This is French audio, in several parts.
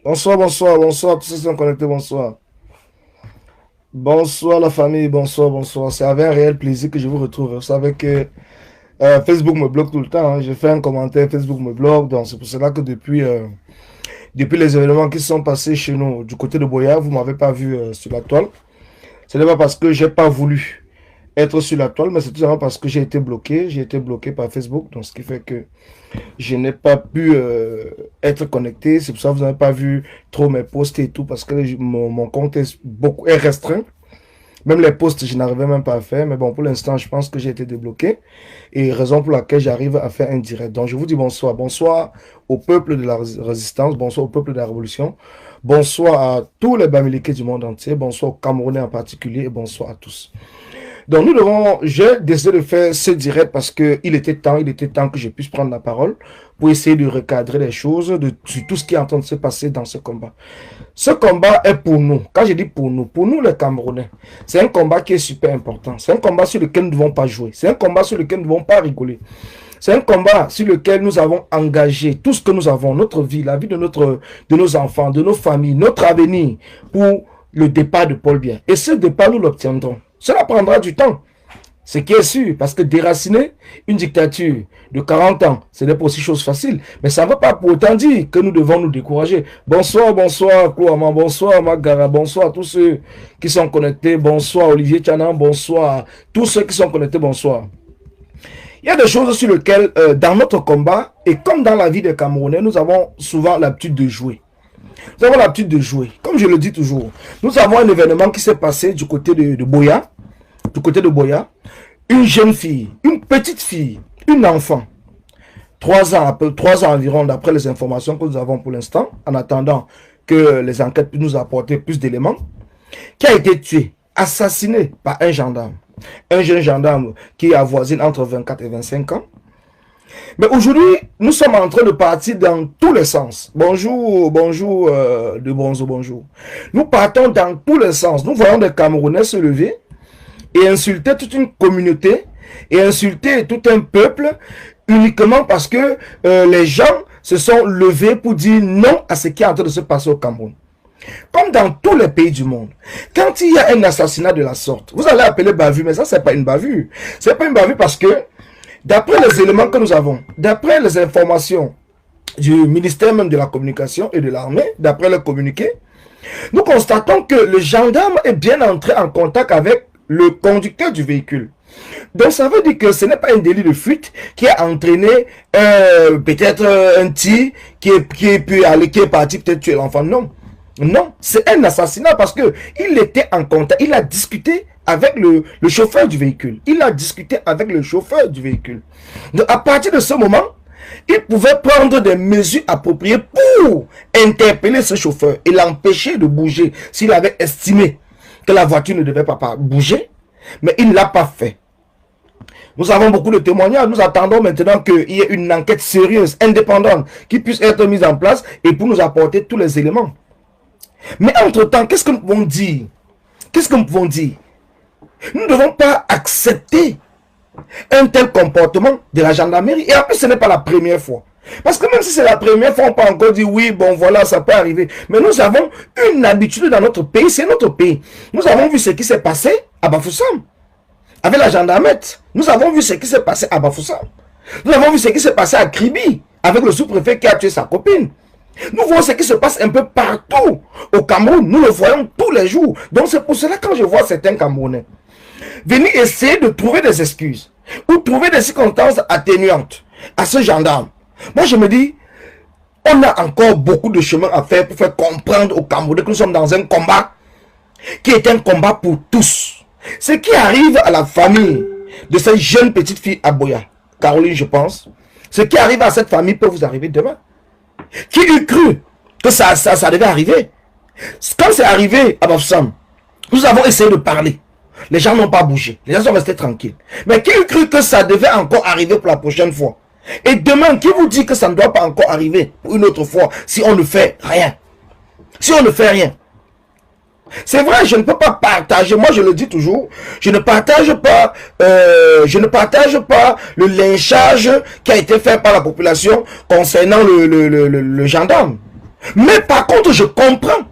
Bonsoir, bonsoir, bonsoir, tous ceux qui sont connectés, bonsoir. Bonsoir la famille, bonsoir, bonsoir. C'est avec un réel plaisir que je vous retrouve. Vous savez que Facebook me bloque tout le temps, hein. J'ai fait un commentaire, Facebook me bloque. Donc c'est pour cela que depuis les événements qui sont passés chez nous du côté de Boya, vous ne m'avez pas vu sur la toile. Ce n'est pas parce que j'ai pas voulu être sur la toile, mais c'est tout simplement parce que j'ai été bloqué. J'ai été bloqué par Facebook. Donc ce qui fait que je n'ai pas pu être connecté. C'est pour ça que vous n'avez pas vu trop mes posts et tout, parce que mon compte est restreint. Même les posts, je n'arrivais même pas à faire. Mais bon, pour l'instant, je pense que j'ai été débloqué. Et raison pour laquelle j'arrive à faire un direct. Donc, je vous dis bonsoir. Bonsoir au peuple de la résistance. Bonsoir au peuple de la révolution. Bonsoir à tous les Bamileke du monde entier. Bonsoir aux Camerounais en particulier. Et bonsoir à tous. Donc, j'ai décidé de faire ce direct parce que il était temps que je puisse prendre la parole pour essayer de recadrer les choses sur tout ce qui est en train de se passer dans ce combat. Ce combat est pour nous. Quand je dis pour nous les Camerounais, c'est un combat qui est super important. C'est un combat sur lequel nous ne devons pas jouer. C'est un combat sur lequel nous ne devons pas rigoler. C'est un combat sur lequel nous avons engagé tout ce que nous avons, notre vie, la vie de nos enfants, de nos familles, notre avenir pour le départ de Paul Biya. Et ce départ, nous l'obtiendrons. Cela prendra du temps. Ce qui est sûr, parce que déraciner une dictature de 40 ans, ce n'est pas aussi chose facile. Mais ça ne va pas pour autant dire que nous devons nous décourager. Bonsoir, bonsoir, Kouama, bonsoir, Magara, bonsoir à tous ceux qui sont connectés, bonsoir, Olivier Tchanan, bonsoir, tous ceux qui sont connectés, bonsoir. Il y a des choses sur lesquelles, dans notre combat, et comme dans la vie des Camerounais, nous avons souvent l'habitude de jouer. Nous avons l'habitude de jouer. Comme je le dis toujours, nous avons un événement qui s'est passé du côté de Boya. Du côté de Boya. Une jeune fille, une petite fille, une enfant. 3 ans environ, d'après les informations que nous avons pour l'instant, en attendant que les enquêtes puissent nous apporter plus d'éléments, qui a été tuée, assassinée par un gendarme. Un jeune gendarme qui avoisine entre 24 et 25 ans. Mais aujourd'hui, nous sommes en train de partir dans tous les sens. Bonjour, bonjour, de Bonzo, bonjour. Nous partons dans tous les sens. Nous voyons des Camerounais se lever et insulter toute une communauté et insulter tout un peuple uniquement parce que les gens se sont levés pour dire non à ce qui est en train de se passer au Cameroun. Comme dans tous les pays du monde, quand il y a un assassinat de la sorte, vous allez appeler bavure, mais ça, c'est pas une bavure. C'est pas une bavure parce que d'après les éléments que nous avons, d'après les informations du ministère même de la communication et de l'armée, d'après le communiqué, nous constatons que le gendarme est bien entré en contact avec le conducteur du véhicule. Donc ça veut dire que ce n'est pas un délit de fuite qui a entraîné peut-être un tir qui est parti peut-être tuer l'enfant. Non, non, c'est un assassinat parce que il était en contact, il a discuté avec le chauffeur du véhicule. Il a discuté avec le chauffeur du véhicule. Donc, à partir de ce moment, il pouvait prendre des mesures appropriées pour interpeller ce chauffeur et l'empêcher de bouger s'il avait estimé que la voiture ne devait pas bouger, mais il ne l'a pas fait. Nous avons beaucoup de témoignages. Nous attendons maintenant qu'il y ait une enquête sérieuse, indépendante, qui puisse être mise en place et pour nous apporter tous les éléments. Mais entre-temps, qu'est-ce que nous pouvons dire? Qu'est-ce que nous pouvons dire? Nous ne devons pas accepter un tel comportement de la gendarmerie. Et en plus, ce n'est pas la première fois. Parce que même si c'est la première fois, on peut encore dire oui, bon voilà, ça peut arriver. Mais nous avons une habitude dans notre pays, c'est notre pays. Nous avons vu ce qui s'est passé à Bafoussam, avec la gendarmette. Nous avons vu ce qui s'est passé à Bafoussam. Nous avons vu ce qui s'est passé à Kribi, avec le sous-préfet qui a tué sa copine. Nous voyons ce qui se passe un peu partout au Cameroun. Nous le voyons tous les jours. Donc c'est pour cela quand je vois certains Camerounais venir essayer de trouver des excuses ou trouver des circonstances atténuantes à ce gendarme, moi je me dis, on a encore beaucoup de chemin à faire pour faire comprendre aux Camerounais que nous sommes dans un combat qui est un combat pour tous. Ce qui arrive à la famille de cette jeune petite fille à Boya, Caroline je pense, ce qui arrive à cette famille peut vous arriver demain. Qui eût cru que ça devait arriver? Quand c'est arrivé à Bafoussam, nous avons essayé de parler. Les gens n'ont pas bougé. Les gens sont restés tranquilles. Mais qui eût cru que ça devait encore arriver pour la prochaine fois? Et demain, qui vous dit que ça ne doit pas encore arriver pour une autre fois si on ne fait rien? Si on ne fait rien. C'est vrai, je ne peux pas partager, moi je le dis toujours, je ne partage pas le lynchage qui a été fait par la population concernant le gendarme. Mais par contre, je comprends.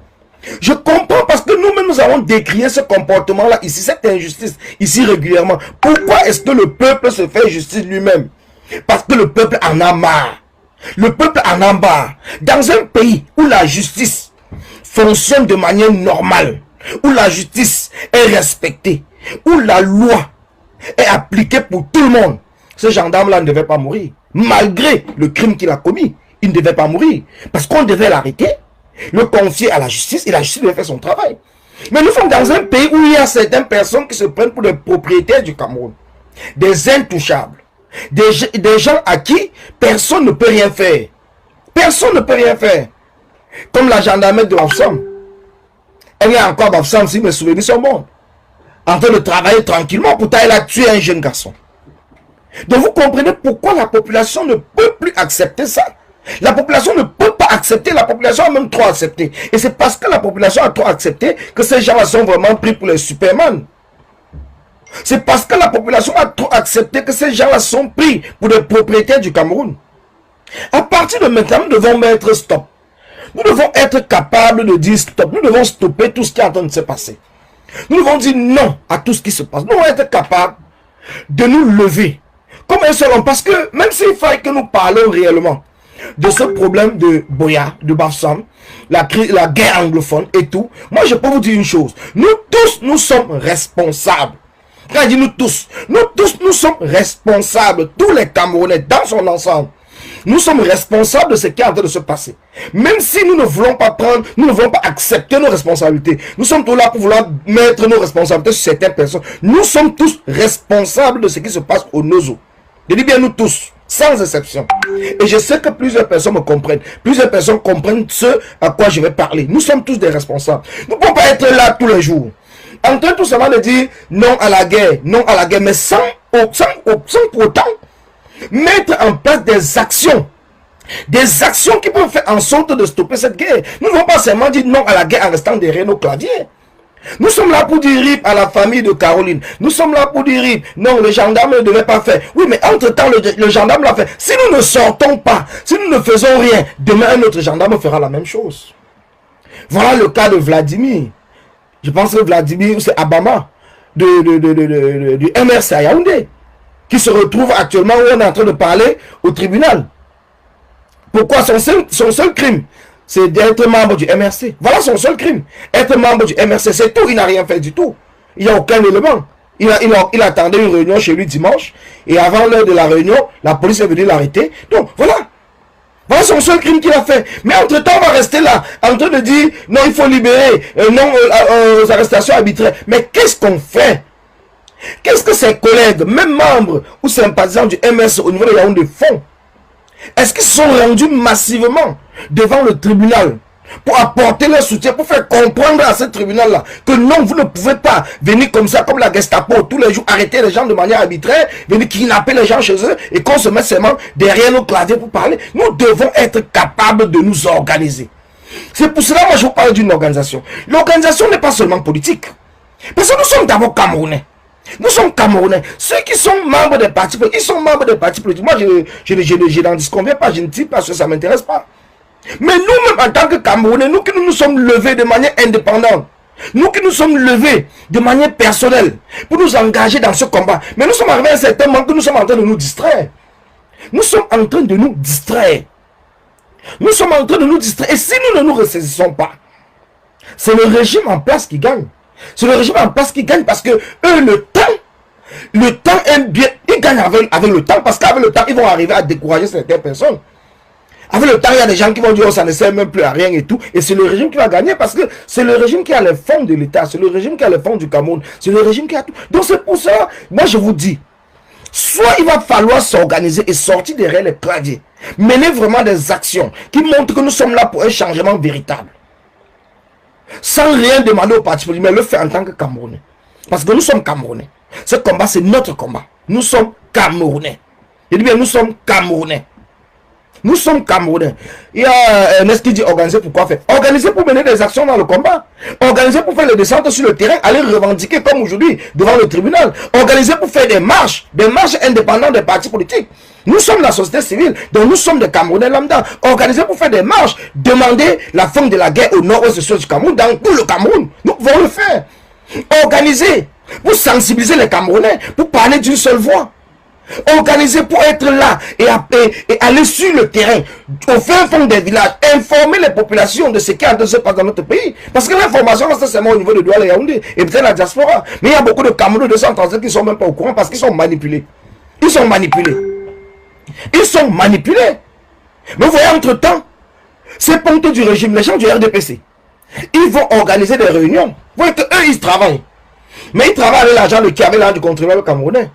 Je comprends parce que nous-mêmes, nous avons décrié ce comportement-là ici, cette injustice, ici régulièrement. Pourquoi est-ce que le peuple se fait justice lui-même? Parce que le peuple en a marre. Le peuple en a marre. Dans un pays où la justice fonctionne de manière normale, où la justice est respectée, où la loi est appliquée pour tout le monde, ce gendarme-là ne devait pas mourir. Malgré le crime qu'il a commis, il ne devait pas mourir. Parce qu'on devait l'arrêter, le confier à la justice, et la justice devait faire son travail. Mais nous sommes dans un pays où il y a certaines personnes qui se prennent pour des propriétaires du Cameroun, des intouchables, des gens à qui personne ne peut rien faire. Personne ne peut rien faire. Comme la gendarmerie de Bafoussam. Elle est encore à Bafoussam, si mes souvenirs sont bons, en train de travailler tranquillement. Pourtant, elle a tué un jeune garçon. Donc vous comprenez pourquoi la population ne peut plus accepter ça. La population ne peut pas accepter, la population a même trop accepté. Et c'est parce que la population a trop accepté que ces gens-là sont vraiment pris pour les Superman. C'est parce que la population a trop accepté que ces gens-là sont pris pour des propriétaires du Cameroun. À partir de maintenant, nous devons mettre stop. Nous devons être capables de dire stop. Nous devons stopper tout ce qui est en train de se passer. Nous devons dire non à tout ce qui se passe. Nous devons être capables de nous lever comme un seul homme. Parce que même s'il faille que nous parlons réellement de ce problème de Boya, de Bafoussam, la guerre anglophone et tout, moi je peux vous dire une chose. Nous tous, nous sommes responsables. Quand je dis nous tous, nous sommes responsables. Tous les Camerounais dans son ensemble. Nous sommes responsables de ce qui est en train de se passer. Même si nous ne voulons pas prendre, nous ne voulons pas accepter nos responsabilités. Nous sommes tous là pour vouloir mettre nos responsabilités sur certaines personnes. Nous sommes tous responsables de ce qui se passe au Nozo. Je dis bien nous tous, sans exception. Et je sais que plusieurs personnes me comprennent. Plusieurs personnes comprennent ce à quoi je vais parler. Nous sommes tous des responsables. Nous ne pouvons pas être là tous les jours. En train tout simplement de dire non à la guerre, mais sans pour autant mettre en place des actions qui peuvent faire en sorte de stopper cette guerre. Nous ne pouvons pas seulement dire non à la guerre en restant derrière nos claviers. Nous sommes là pour dire rip à la famille de Caroline. Nous sommes là pour dire rip. Non, le gendarme ne devait pas faire. Oui, mais entre-temps, le gendarme l'a fait. Si nous ne sortons pas, si nous ne faisons rien, demain un autre gendarme fera la même chose. Voilà le cas de Vladimir. Je pense que Vladimir, c'est Abama du MRC à Yaoundé, qui se retrouve actuellement où on est en train de parler au tribunal. Pourquoi son seul crime, c'est d'être membre du MRC. Voilà son seul crime. Être membre du MRC, c'est tout. Il n'a rien fait du tout. Il n'y a aucun élément. Il attendait une réunion chez lui dimanche. Et avant l'heure de la réunion, la police est venue l'arrêter. Donc, voilà. Voilà son seul crime qu'il a fait. Mais entre-temps, on va rester là, en train de dire, non, il faut libérer, non aux arrestations arbitraires. Mais qu'est-ce qu'on fait? Qu'est-ce que ses collègues, même membres ou sympathisants du MRC au niveau de Yaoundé font? Est-ce qu'ils sont rendus massivement devant le tribunal pour apporter leur soutien, pour faire comprendre à ce tribunal-là que non, vous ne pouvez pas venir comme ça, comme la Gestapo, tous les jours arrêter les gens de manière arbitraire, venir kidnapper les gens chez eux et qu'on se met seulement derrière nos claviers pour parler? Nous devons être capables de nous organiser. C'est pour cela que moi je vous parle d'une organisation. L'organisation n'est pas seulement politique. Parce que nous sommes d'abord Camerounais. Nous sommes Camerounais. Ceux qui sont membres des partis politiques, ils sont membres des partis politiques. Moi, je n'en disconviens pas, je ne dis pas parce que ça ne m'intéresse pas. Mais nous-mêmes, en tant que Camerounais, nous qui nous sommes levés de manière indépendante, nous qui nous sommes levés de manière personnelle pour nous engager dans ce combat, mais nous sommes arrivés à un certain moment que nous sommes en train de nous distraire. Nous sommes en train de nous distraire. Nous sommes en train de nous distraire. Et si nous ne nous ressaisissons pas, c'est le régime en place qui gagne. C'est le régime en place qui gagne parce que eux, le temps est bien. Ils gagnent avec le temps parce qu'avec le temps, ils vont arriver à décourager certaines personnes. Avec le temps, il y a des gens qui vont dire oh, ça ne sert même plus à rien et tout. Et c'est le régime qui va gagner parce que c'est le régime qui a les fonds de l'État. C'est le régime qui a les fonds du Cameroun. C'est le régime qui a tout. Donc c'est pour ça, moi je vous dis, soit il va falloir s'organiser et sortir derrière les claviers. Mener vraiment des actions qui montrent que nous sommes là pour un changement véritable. Sans rien demander au parti politique, mais le faire en tant que Camerounais. Parce que nous sommes Camerounais. Ce combat, c'est notre combat. Nous sommes Camerounais. Je dis bien, nous sommes Camerounais. Nous sommes Camerounais. Il y a Ernest qui dit organiser pour quoi faire? Organiser pour mener des actions dans le combat. Organiser pour faire les descentes sur le terrain, aller revendiquer comme aujourd'hui devant le tribunal. Organiser pour faire des marches indépendantes des partis politiques. Nous sommes la société civile, donc nous sommes des Camerounais lambda, organisés pour faire des marches, demander la fin de la guerre au nord-ouest du Cameroun, dans tout le Cameroun. Nous pouvons le faire. Organiser pour sensibiliser les Camerounais, pour parler d'une seule voix. Organiser pour être là et aller sur le terrain, au fin fond des villages, informer les populations de ce qui est en train de se passer dans notre pays. Parce que l'information, c'est seulement au niveau de Douala et Yaoundé, et peut-être la diaspora. Mais il y a beaucoup de Camerounais de 137 qui ne sont même pas au courant parce qu'ils sont manipulés. Ils sont manipulés. Ils sont manipulés. Mais vous voyez, entre-temps, ces ponctuels du régime, les gens du RDPC, ils vont organiser des réunions. Vous voyez qu'eux, ils travaillent. Mais ils travaillent avec l'argent qui avait l'argent du contribuable camerounais.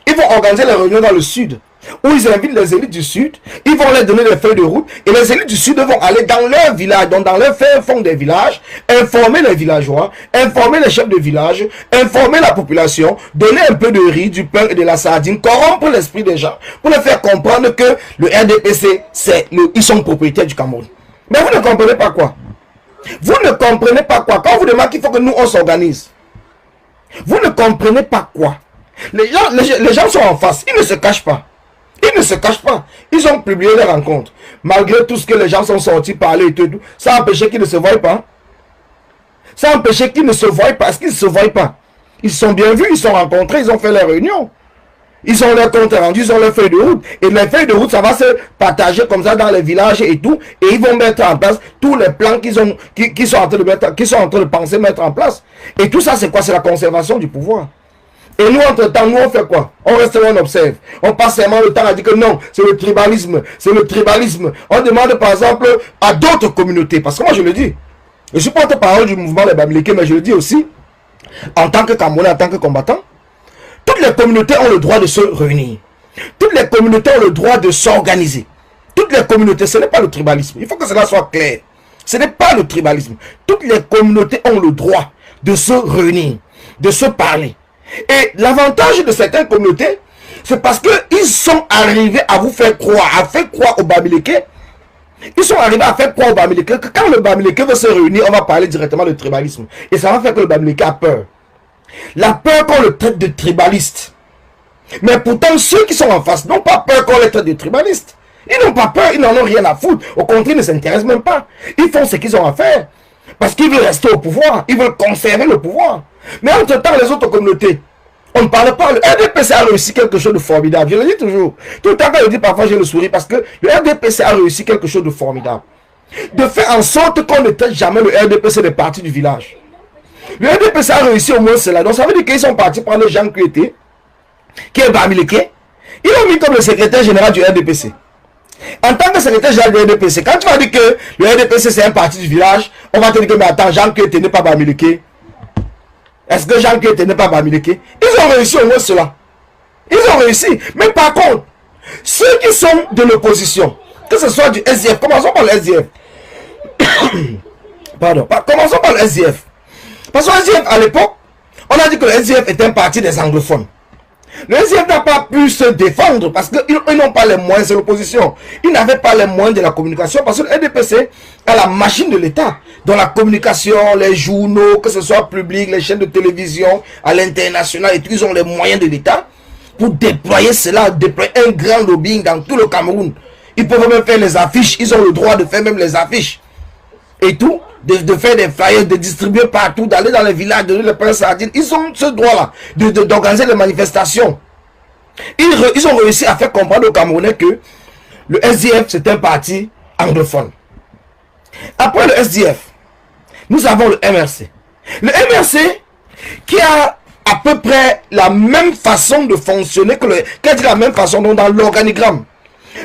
Ils vont organiser les réunions dans le sud, où ils invitent les élites du sud, ils vont leur donner des feuilles de route, et les élites du sud vont aller dans leur village, donc dans leur fond des villages, informer les villageois, informer les chefs de village, informer la population, donner un peu de riz, du pain et de la sardine, corrompre l'esprit des gens, pour leur faire comprendre que le RDPC, ils sont propriétaires du Cameroun. Mais vous ne comprenez pas quoi? Vous ne comprenez pas quoi? Quand on vous demande qu'il faut que nous, on s'organise, vous ne comprenez pas quoi? Les gens sont en face, ils ne se cachent pas. Ils ne se cachent pas. Ils ont publié les rencontres. Malgré tout ce que les gens sont sortis parler et tout, ça a empêché qu'ils ne se voient pas. Ça a empêché qu'ils ne se voient pas. Parce qu'ils ne se voient pas. Ils se sont bien vus, ils se sont rencontrés, ils ont fait les réunions. Ils ont leurs comptes rendus, ils ont leurs feuilles de route. Et les feuilles de route, ça va se partager comme ça dans les villages et tout. Et ils vont mettre en place tous les plans qu'ils sont en train de penser mettre en place. Et tout ça, c'est quoi? C'est la conservation du pouvoir. Et nous, entre-temps, nous, on fait quoi? On reste là, on observe. On passe seulement le temps à dire que non, c'est le tribalisme. C'est le tribalisme. On demande, par exemple, à d'autres communautés. Parce que moi, je le dis. Je suis porte-parole du mouvement des Bamileke, mais je le dis aussi, en tant que Camerounais, en tant que combattant, toutes les communautés ont le droit de se réunir. Toutes les communautés ont le droit de s'organiser. Toutes les communautés, ce n'est pas le tribalisme. Il faut que cela soit clair. Ce n'est pas le tribalisme. Toutes les communautés ont le droit de se réunir, de se parler. Et l'avantage de certaines communautés, c'est parce qu'ils sont arrivés à vous faire croire, aux Bamileke. Ils sont arrivés à faire croire aux Bamileke que quand le Bamileke veut se réunir, on va parler directement de tribalisme. Et ça va faire que le Bamileke a peur. La peur qu'on le traite de tribaliste. Mais pourtant, ceux qui sont en face n'ont pas peur qu'on les traite de tribalistes. Ils n'ont pas peur, ils n'en ont rien à foutre. Au contraire, ils ne s'intéressent même pas. Ils font ce qu'ils ont à faire. Parce qu'ils veulent rester au pouvoir. Ils veulent conserver le pouvoir. Mais entre-temps, les autres communautés, on ne parle pas. Le RDPC a réussi quelque chose de formidable. Je le dis toujours. Tout le temps quand je le dis, parfois je le souris parce que le RDPC a réussi quelque chose de formidable. De faire en sorte qu'on ne traite jamais le RDPC des partis du village. Le RDPC a réussi au moins cela. Donc ça veut dire qu'ils sont partis prendre Jean Kuete, qui est Bamileke. Ils l'ont mis comme le secrétaire général du RDPC. En tant que secrétaire général du RDPC, quand tu vas dire que le RDPC c'est un parti du village, on va te dire que mais attends, Jean Kuete n'est pas Bamileke. Est-ce que Jean Kuete n'est pas Bamileke? Ils ont réussi au moins cela. Ils ont réussi. Mais par contre, ceux qui sont de l'opposition, que ce soit du SDF, commençons par le SDF. Pardon, commençons par le SDF. Parce que le SDF, à l'époque, on a dit que le SDF est un parti des anglophones. Le SDF n'a pas pu se défendre parce qu'ils n'ont pas les moyens, c'est l'opposition. Ils n'avaient pas les moyens de la communication parce que le RDPC a la machine de l'État. Dans la communication, les journaux, que ce soit public, les chaînes de télévision, à l'international, et tout, ils ont les moyens de l'État pour déployer cela, déployer un grand lobbying dans tout le Cameroun. Ils peuvent même faire les affiches, ils ont le droit de faire même les affiches. Et tout, de faire des flyers, de distribuer partout, d'aller dans les villages, de donner les pains sardines. Ils ont ce droit-là, d'organiser les manifestations. Ils ont réussi à faire comprendre aux Camerounais que le SDF, c'est un parti anglophone. Après le SDF, nous avons le MRC. Le MRC, qui a à peu près la même façon de fonctionner que qui a dit la même façon donc dans l'organigramme.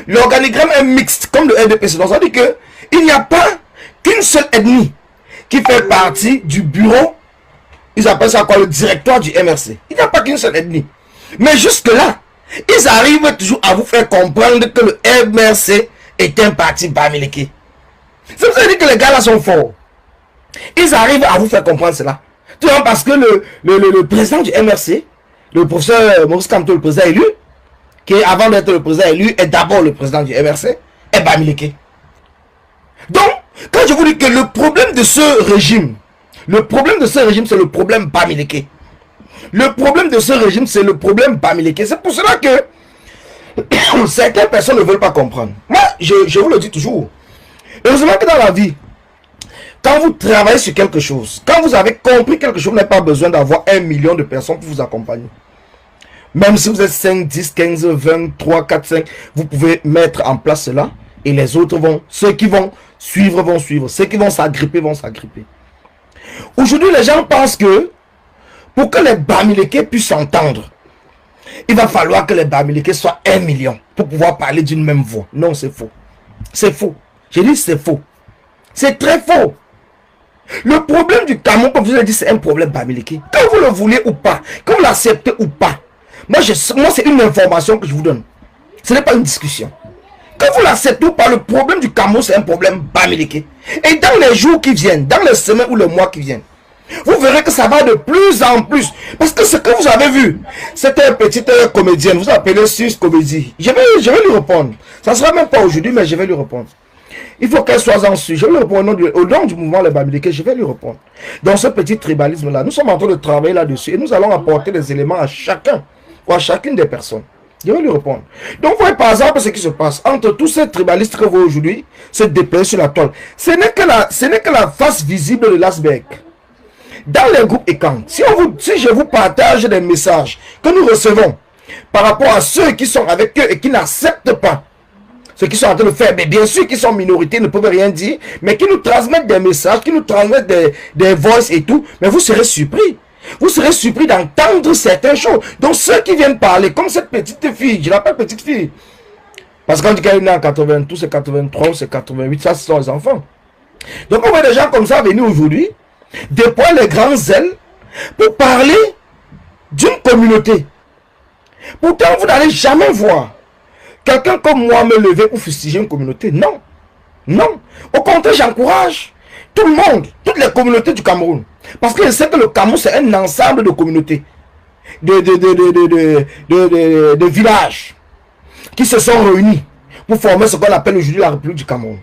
L'organigramme est mixte, comme le RDPC. Donc ça veut dire qu'il n'y a pas qu'une seule ethnie qui fait partie du bureau, ils appellent ça quoi, le directoire du MRC. Il n'y a pas qu'une seule ethnie. Mais jusque-là, ils arrivent toujours à vous faire comprendre que le MRC est un parti Bamileke. Ça veut dire que les gars là sont forts. Ils arrivent à vous faire comprendre cela. Tu vois, parce que le président du MRC, le professeur Maurice Kamto, le président élu, qui avant d'être le président élu, est d'abord le président du MRC, est Bamileke. Donc, quand je vous dis que le problème de ce régime, c'est le problème Bamileke. Le problème de ce régime, c'est le problème Bamileke. C'est pour cela que Certaines personnes ne veulent pas comprendre. Moi, je vous le dis toujours. Heureusement que dans la vie, quand vous travaillez sur quelque chose, quand vous avez compris quelque chose, vous n'avez pas besoin d'avoir 1 million de personnes pour vous accompagner. Même si vous êtes 5, 10, 15, 20, 3, 4, 5, vous pouvez mettre en place cela. Et les autres vont, ceux qui vont suivre, vont suivre. Ceux qui vont s'agripper, vont s'agripper. Aujourd'hui, les gens pensent que pour que les Bamileke puissent s'entendre, il va falloir que les Bamileke soient 1 million pour pouvoir parler d'une même voix. Non, c'est faux. C'est faux. J'ai dit c'est faux. C'est très faux. Le problème du Cameroun, comme je vous l'ai dit, c'est un problème Bamileke. Quand vous le voulez ou pas, quand vous l'acceptez ou pas, moi c'est une information que je vous donne. Ce n'est pas une discussion. Quand vous l'acceptez ou pas, le problème du Cameroun, c'est un problème Bamileke. Et dans les jours qui viennent, dans les semaines ou les mois qui viennent, vous verrez que ça va de plus en plus. Parce que ce que vous avez vu, c'était une petite comédienne, vous appelez Sus Comédie. Je vais lui répondre. Ça ne sera même pas aujourd'hui, mais je vais lui répondre. Il faut qu'elle soit en sujet. Je vais lui répondre au nom du mouvement Les Bamileke, je vais lui répondre. Dans ce petit tribalisme-là, nous sommes en train de travailler là-dessus et nous allons apporter des éléments à chacun ou à chacune des personnes. Je vais lui répondre. Donc, vous voyez par exemple ce qui se passe entre tous ces tribalistes que vous voyez aujourd'hui se déplacer sur la toile. Ce n'est que la face visible de l'iceberg. Dans les groupes ECAN, si je vous partage des messages que nous recevons par rapport à ceux qui sont avec eux et qui n'acceptent pas ce qu'ils sont en train de faire, mais bien sûr qu'ils sont minorités, ne peuvent rien dire, mais qui nous transmettent des messages, qui nous transmettent des voices et tout, mais vous serez surpris. Vous serez surpris d'entendre certaines choses. Donc ceux qui viennent parler, comme cette petite fille, je l'appelle petite fille, parce qu'on dit qu'elle est née en 82, c'est 83, c'est 88, ça ce sont les enfants. Donc on voit des gens comme ça venir aujourd'hui, déployer les grands ailes pour parler d'une communauté. Pourtant, vous n'allez jamais voir quelqu'un comme moi me lever pour fustiger une communauté. Non. Non. Au contraire, j'encourage tout le monde, toutes les communautés du Cameroun. Parce que je sais que le Cameroun, c'est un ensemble de communautés, de villages qui se sont réunis pour former ce qu'on appelle aujourd'hui la République du Cameroun.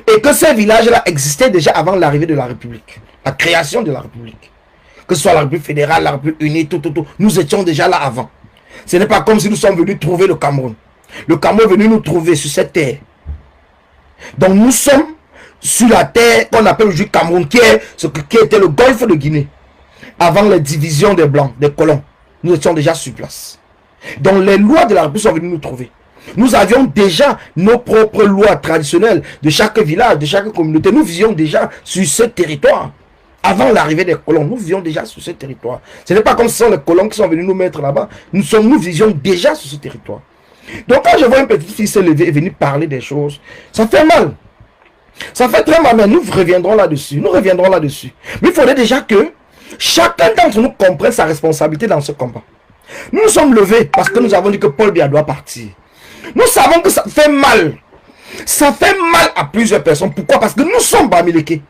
Et que ces villages-là existaient déjà avant l'arrivée de la République, la création de la République. Que ce soit la République fédérale, la République unie, tout. Nous étions déjà là avant. Ce n'est pas comme si nous sommes venus trouver le Cameroun. Le Cameroun est venu nous trouver sur cette terre. Donc nous sommes sur la terre qu'on appelle aujourd'hui Cameroun, qui était le golfe de Guinée. Avant les divisions des Blancs, des colons. Nous étions déjà sur place. Donc les lois de la République sont venues nous trouver. Nous avions déjà nos propres lois traditionnelles de chaque village, de chaque communauté. Nous vivions déjà sur ce territoire. Avant l'arrivée des colons, nous vivions déjà sur ce territoire. Ce n'est pas comme ce sont les colons qui sont venus nous mettre là-bas. Nous vivions déjà sur ce territoire. Donc quand je vois une petite fille se lever et venir parler des choses, ça fait mal. Ça fait très mal, mais nous reviendrons là-dessus. Nous reviendrons là-dessus. Mais il faudrait déjà que chacun d'entre nous comprenne sa responsabilité dans ce combat. Nous nous sommes levés parce que nous avons dit que Paul Biya doit partir. Nous savons que ça fait mal. Ça fait mal à plusieurs personnes. Pourquoi? Parce que nous sommes Bamileke.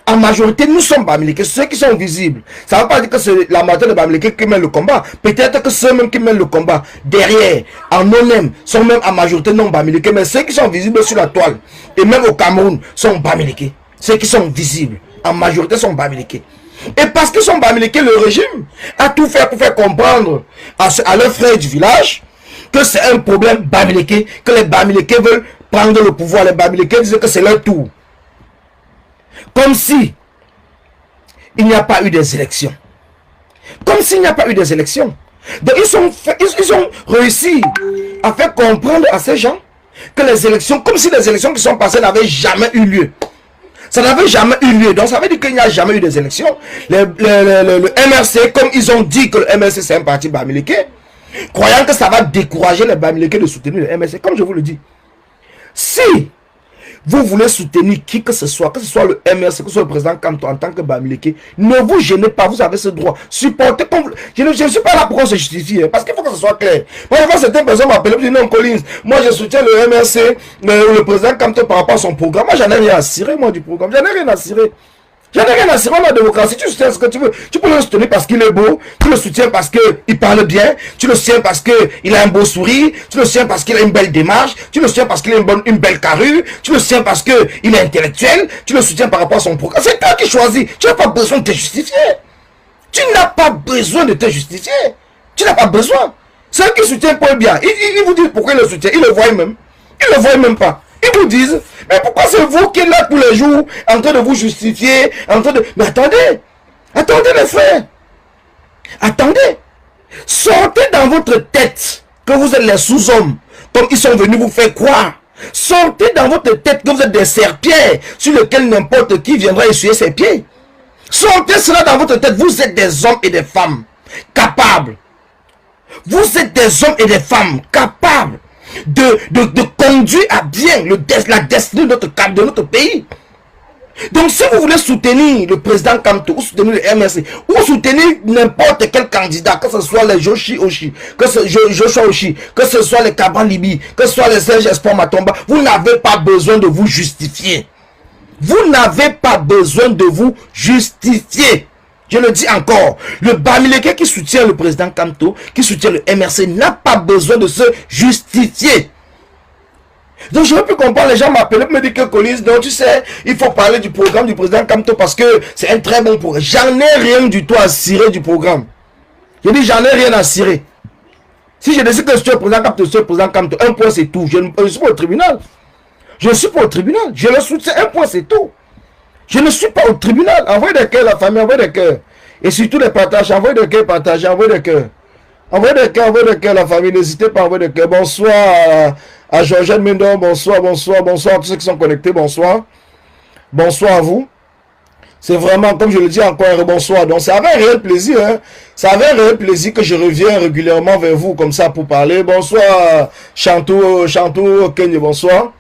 En majorité, nous sommes Bamileke, ceux qui sont visibles. Ça ne veut pas dire que c'est la majorité de Bamileke qui mène le combat. Peut-être que ceux-mêmes qui mènent le combat derrière, en non-même, sont même en majorité non Bamileke. Mais ceux qui sont visibles sur la toile, et même au Cameroun, sont Bamileke. Ceux qui sont visibles, en majorité, sont Bamileke. Et parce qu'ils sont Bamileke, le régime a tout fait pour faire comprendre à leurs frères du village que c'est un problème Bamileke, que les Bamileke veulent prendre le pouvoir. Les Bamileke disent que c'est leur tour. Comme si il n'y a pas eu des élections. Comme s'il n'y a pas eu des élections. Donc ils ont réussi à faire comprendre à ces gens que les élections, comme si les élections qui sont passées n'avaient jamais eu lieu. Ça n'avait jamais eu lieu. Donc ça veut dire qu'il n'y a jamais eu des élections. Le MRC, comme ils ont dit que le MRC c'est un parti Bamileke, croyant que ça va décourager les Bamileke de soutenir le MRC, comme je vous le dis. Si vous voulez soutenir qui que ce soit le MRC, que ce soit le président Kanto en tant que Bamileke, ne vous gênez pas, vous avez ce droit. Supportez comme... Je ne suis pas là pour qu'on se justifie, parce qu'il faut que ce soit clair. Moi, je vois certaines personnes m'appeler, me dire non, Collins, moi je soutiens le MRC, le président Kanto par rapport à son programme. Moi, j'en ai rien à cirer, moi, du programme. J'en ai rien à cirer. J'en ai rien à cirer, la démocratie. Tu soutiens ce que tu veux. Tu peux le soutenir parce qu'il est beau. Tu le soutiens parce qu'il parle bien. Tu le soutiens parce qu'il a un beau sourire. Tu le soutiens parce qu'il a une belle démarche. Tu le soutiens parce qu'il a une belle carrure. Tu le soutiens parce qu'il est intellectuel. Tu le soutiens par rapport à son programme. C'est toi qui choisis. Tu n'as pas besoin de te justifier. Tu n'as pas besoin de te justifier. Tu n'as pas besoin. Ceux qui soutiennent Paul Biya, ils vous disent pourquoi ils le soutiennent. Ils le voient même. Ils le voient même pas. Ils vous disent, mais pourquoi c'est vous qui êtes là tous les jours, en train de vous justifier, en train de... Mais attendez, attendez les frères. Attendez. Sortez dans votre tête que vous êtes les sous-hommes, comme ils sont venus vous faire croire. Sortez dans votre tête que vous êtes des serpillères sur lesquels n'importe qui viendra essuyer ses pieds. Sortez cela dans votre tête. Vous êtes des hommes et des femmes capables. Vous êtes des hommes et des femmes capables de conduire à bien la destinée de notre pays. Donc si vous voulez soutenir le président Kamto, ou soutenir le MRC, ou soutenir n'importe quel candidat, que ce soit les Joshua Oshi, que ce soit les Kabran Libi, que ce soit les Serge Espoir Matomba, vous n'avez pas besoin de vous justifier. Vous n'avez pas besoin de vous justifier. Je le dis encore, le Bamileke qui soutient le président Kamto, qui soutient le MRC, n'a pas besoin de se justifier. Donc je ne peux plus comprendre, les gens m'appellent, me disent que Collins, donc tu sais, il faut parler du programme du président Kamto parce que c'est un très bon programme. J'en ai rien du tout à cirer du programme. Je dis j'en ai rien à cirer. Si je décide que je suis le président Kamto, je suis le président Kamto, un point c'est tout. Je suis pas au tribunal. Je ne suis pas au tribunal. Je le soutiens, un point c'est tout. Je ne suis pas au tribunal. Envoyez des cœurs, la famille, envoyez des cœurs. Et surtout les partages, envoyez des cœurs, partagez, envoyez des cœurs. Envoyez des cœurs, la famille, n'hésitez pas à envoyer des cœurs. Bonsoir à Georgette Mendon, bonsoir à tous ceux qui sont connectés, bonsoir. Bonsoir à vous. C'est vraiment, comme je le dis encore, bonsoir. Donc, ça avait un réel plaisir, hein. Ça avait un réel plaisir que je reviens régulièrement vers vous, comme ça, pour parler. Bonsoir, Chantou, Kenny, bonsoir.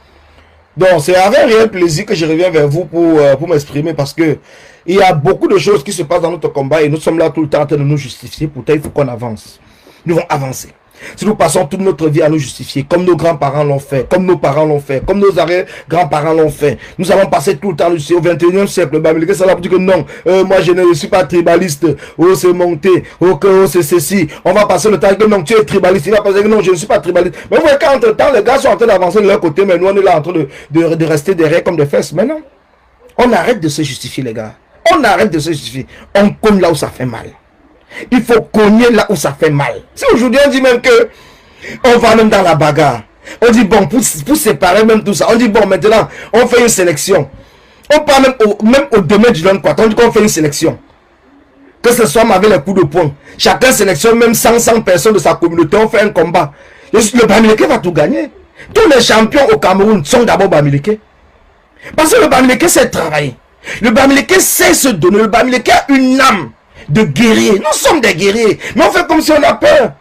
Donc, c'est avec un réel plaisir que je reviens vers vous pour m'exprimer, parce que il y a beaucoup de choses qui se passent dans notre combat et nous sommes là tout le temps en train de nous justifier. Pourtant, il faut qu'on avance. Nous allons avancer. Si nous passons toute notre vie à nous justifier, comme nos grands-parents l'ont fait, comme nos parents l'ont fait, comme nos arrière-grands-parents l'ont fait, nous allons passer tout le temps au 21e siècle. Le Bamileke, ça va dire que non, moi je ne suis pas tribaliste, oh c'est monté, oh c'est ceci. On va passer le temps que non, tu es tribaliste, il va passer que non, je ne suis pas tribaliste. Mais vous voyez qu'entre temps, les gars sont en train d'avancer de leur côté, mais nous on est là en train de rester derrière comme des fesses. Maintenant, on arrête de se justifier, les gars. On arrête de se justifier. On cogne là où ça fait mal. Il faut cogner là où ça fait mal. Si aujourd'hui on dit même que on va même dans la bagarre, on dit bon pour séparer même tout ça, on dit bon maintenant on fait une sélection. On parle même au domaine du long quoi, on dit qu'on fait une sélection. Que ce soit avec les coups de poing. Chacun sélectionne même 100 personnes de sa communauté, on fait un combat. Le Bamileke va tout gagner. Tous les champions au Cameroun sont d'abord Bamileke. Parce que le Bamileke sait travailler. Le Bamileke sait se donner. Le Bamileke a une âme de guerrier. Nous sommes des guerriers. Mais on fait comme si on a peur.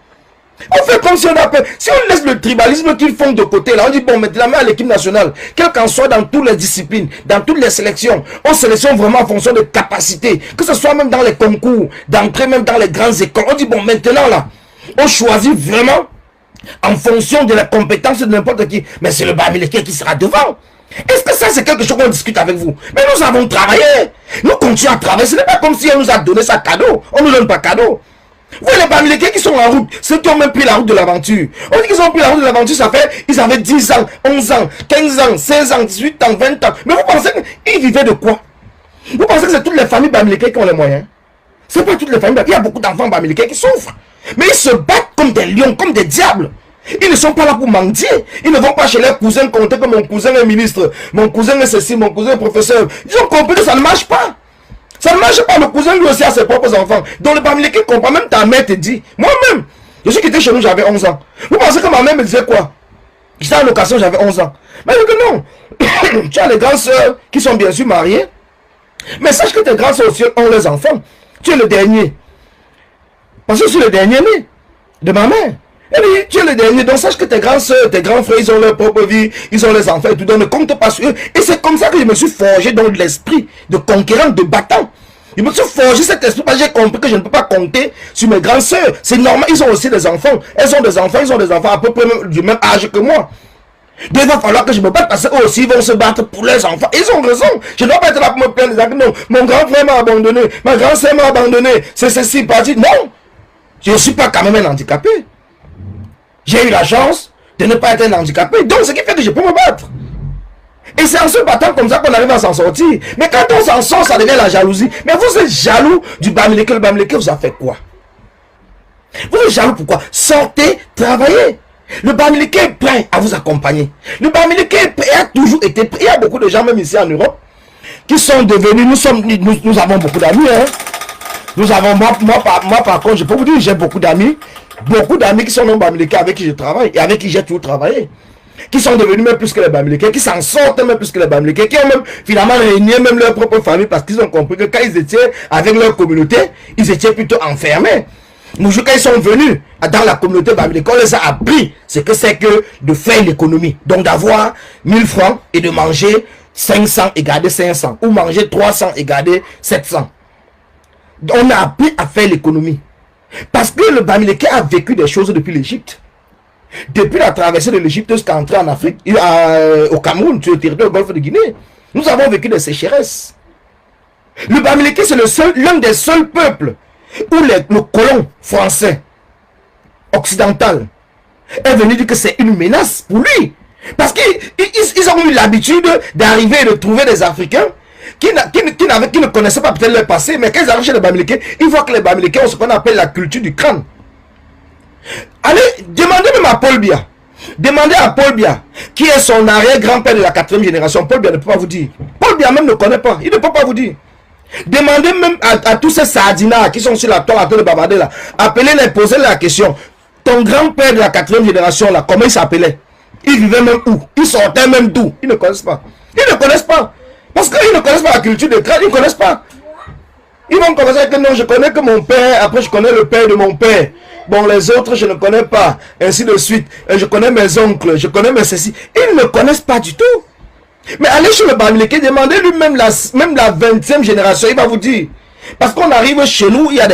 On fait comme si on a peur. Si on laisse le tribalisme qu'ils font de côté, là, on dit bon, maintenant, mais à l'équipe nationale, quel qu'en soit dans toutes les disciplines, dans toutes les sélections, on sélectionne vraiment en fonction de capacité. Que ce soit même dans les concours, d'entrer même dans les grandes écoles. On dit bon, maintenant, là, on choisit vraiment en fonction de la compétence de n'importe qui. Mais c'est le Bamileke qui sera devant. Est-ce que ça c'est quelque chose qu'on discute avec vous? Mais nous avons travaillé. Nous continuons à travailler. Ce n'est pas comme si on nous a donné ça cadeau. On ne nous donne pas cadeau. Vous voyez les Bamileke qui sont en route, ceux qui ont même pris la route de l'aventure. On dit qu'ils ont pris la route de l'aventure, ça fait, ils avaient 10 ans, 11 ans, 15 ans, 16 ans, 18 ans, 20 ans. Mais vous pensez qu'ils vivaient de quoi? Vous pensez que c'est toutes les familles Bamileke qui ont les moyens? C'est pas toutes les familles. Il y a beaucoup d'enfants Bamileke qui souffrent. Mais ils se battent comme des lions, comme des diables. Ils ne sont pas là pour mendier. Ils ne vont pas chez leurs cousins compter que mon cousin est ministre, mon cousin est ceci, mon cousin est professeur. Ils ont compris que ça ne marche pas. Ça ne marche pas. Le cousin lui aussi a ses propres enfants. Donc le Bamileke comprend. Même ta mère te dit. Moi-même, je suis quitté chez nous, j'avais 11 ans. Vous pensez que ma mère me disait quoi? J'étais en location, j'avais 11 ans. Mais je dis que non. Tu as les grandes soeurs qui sont bien sûr mariées. Mais sache que tes grandes soeurs aussi ont leurs enfants. Tu es le dernier. Parce que je suis le dernier né de ma mère. Et puis, tu es le dernier, donc sache que tes grands soeurs, tes grands frères, ils ont leur propre vie, ils ont les enfants et tout, donc ne compte pas sur eux. Et c'est comme ça que je me suis forgé dans l'esprit de conquérant, de battant. Je me suis forgé cet esprit parce que j'ai compris que je ne peux pas compter sur mes grands soeurs. C'est normal, ils ont aussi des enfants. Elles ont des enfants, ils ont des enfants à peu près du même âge que moi. Donc il va falloir que je me batte parce qu'eux aussi ils vont se battre pour leurs enfants. Ils ont raison. Je ne dois pas être là pour me plaindre. Non, mon grand frère m'a abandonné, ma grand soeur m'a abandonné, c'est ceci, parti. Non, je ne suis pas quand même un handicapé. J'ai eu la chance de ne pas être un handicapé. Donc, ce qui fait que je peux me battre. Et c'est en se battant comme ça qu'on arrive à s'en sortir. Mais quand on s'en sort, ça devient la jalousie. Mais vous êtes jaloux du Bamileke. Le Bamileke vous a fait quoi? Vous êtes jaloux pourquoi? Sortez, travaillez. Le Bamileke est prêt à vous accompagner. Le Bamileke a toujours été prêt. Il y a beaucoup de gens, même ici en Europe, qui sont devenus, nous avons beaucoup d'amis. Hein. Nous avons, moi par contre, je peux vous dire, j'ai beaucoup d'amis qui sont non Bamileke avec qui je travaille et avec qui j'ai toujours travaillé. Qui sont devenus même plus que les Bamileke, qui s'en sortent même plus que les Bamileke, qui ont même finalement régné même leur propre famille parce qu'ils ont compris que quand ils étaient avec leur communauté, ils étaient plutôt enfermés. Quand ils sont venus dans la communauté Bamileke, on les a appris ce que c'est que de faire l'économie. Donc d'avoir 1000 francs et de manger 500 et garder 500. Ou manger 300 et garder 700. On a appris à faire l'économie. Parce que le Bamileke a vécu des choses depuis l'Égypte. Depuis la traversée de l'Égypte jusqu'à entrer en Afrique, au Cameroun, sur le territoire du Golfe de Guinée, nous avons vécu des sécheresses. Le Bamileke, c'est l'un des seuls peuples où le colon français occidental est venu dire que c'est une menace pour lui. Parce qu'ils ont eu l'habitude d'arriver et de trouver des Africains qui ne connaissaient pas peut-être leur passé, mais quand ils arrivent chez les Bamileke, ils voient que les Bamileke ont ce qu'on appelle la culture du crâne. Allez, demandez même à Paul Biya. Demandez à Paul Biya, qui est son arrière-grand-père de la 4e génération. Paul Biya ne peut pas vous dire. Paul Biya même ne connaît pas. Il ne peut pas vous dire. Demandez même à tous ces sardinards qui sont sur la toile à de bavarder là. Appelez-les, posez-les la question. Ton grand-père de la 4e génération là, comment il s'appelait? Il vivait même où? Il sortait même d'où? Ils ne connaissent pas. Ils ne connaissent pas. Parce qu'ils ne connaissent pas la culture des crânes, ils ne connaissent pas. Ils vont commencer avec non, je connais que mon père, après je connais le père de mon père. Bon, les autres, je ne connais pas. Ainsi de suite. Je connais mes oncles, je connais mes ceci. Ils ne connaissent pas du tout. Mais allez chez le Bamileke, demandez-lui même la 20e génération, il va vous dire. Parce qu'on arrive chez nous, il y a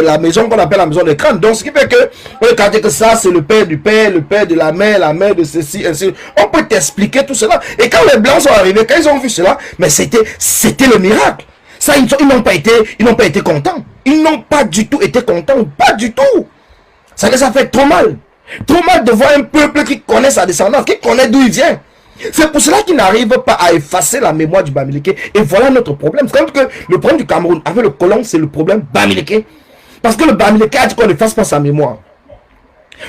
la maison qu'on appelle la maison des crânes. Donc, ce qui fait que, regardez que ça, c'est le père du père, le père de la mère de ceci, on peut t'expliquer tout cela. Et quand les Blancs sont arrivés, quand ils ont vu cela, mais c'était le miracle. Ça, ils n'ont pas été contents. Ils n'ont pas du tout été contents. Pas du tout. Ça fait trop mal. Trop mal de voir un peuple qui connaît sa descendance, qui connaît d'où il vient. C'est pour cela qu'ils n'arrivent pas à effacer la mémoire du Bamileke. Et voilà notre problème. C'est comme que le problème du Cameroun avec le colon, c'est le problème Bamileke. Parce que le Bamileke a dit qu'on n'efface pas sa mémoire.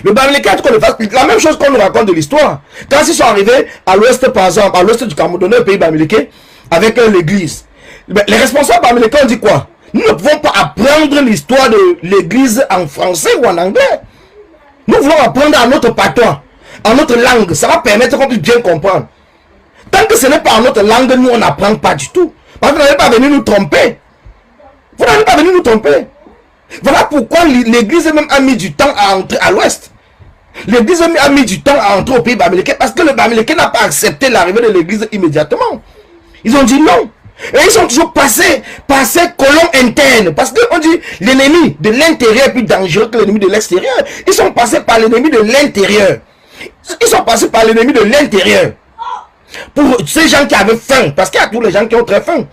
Le Bamileke a dit qu'on efface la même chose qu'on nous raconte de l'histoire. Quand ils sont arrivés à l'ouest, par exemple, à l'ouest du Cameroun, dans le pays Bamileke, avec l'église. Les responsables Bamileke ont dit quoi? Nous ne pouvons pas apprendre l'histoire de l'église en français ou en anglais. Nous voulons apprendre à notre patois, en notre langue. Ça va permettre qu'on puisse bien comprendre. Tant que ce n'est pas en notre langue, nous on n'apprend pas du tout. Parce que vous n'allez pas venir nous tromper. Vous n'allez pas venir nous tromper. Voilà pourquoi l'église même a mis du temps à entrer à l'ouest. L'église a mis du temps à entrer au pays Bamileke parce que le Bamileke n'a pas accepté l'arrivée de l'église immédiatement. Ils ont dit non. Et ils sont toujours passés par ces colons internes. Parce qu'on dit l'ennemi de l'intérieur est plus dangereux que l'ennemi de l'extérieur. Ils sont passés par l'ennemi de l'intérieur. Ils sont passés par l'ennemi de l'intérieur. Pour ces gens qui avaient faim. Parce qu'il y a tous les gens qui ont très faim.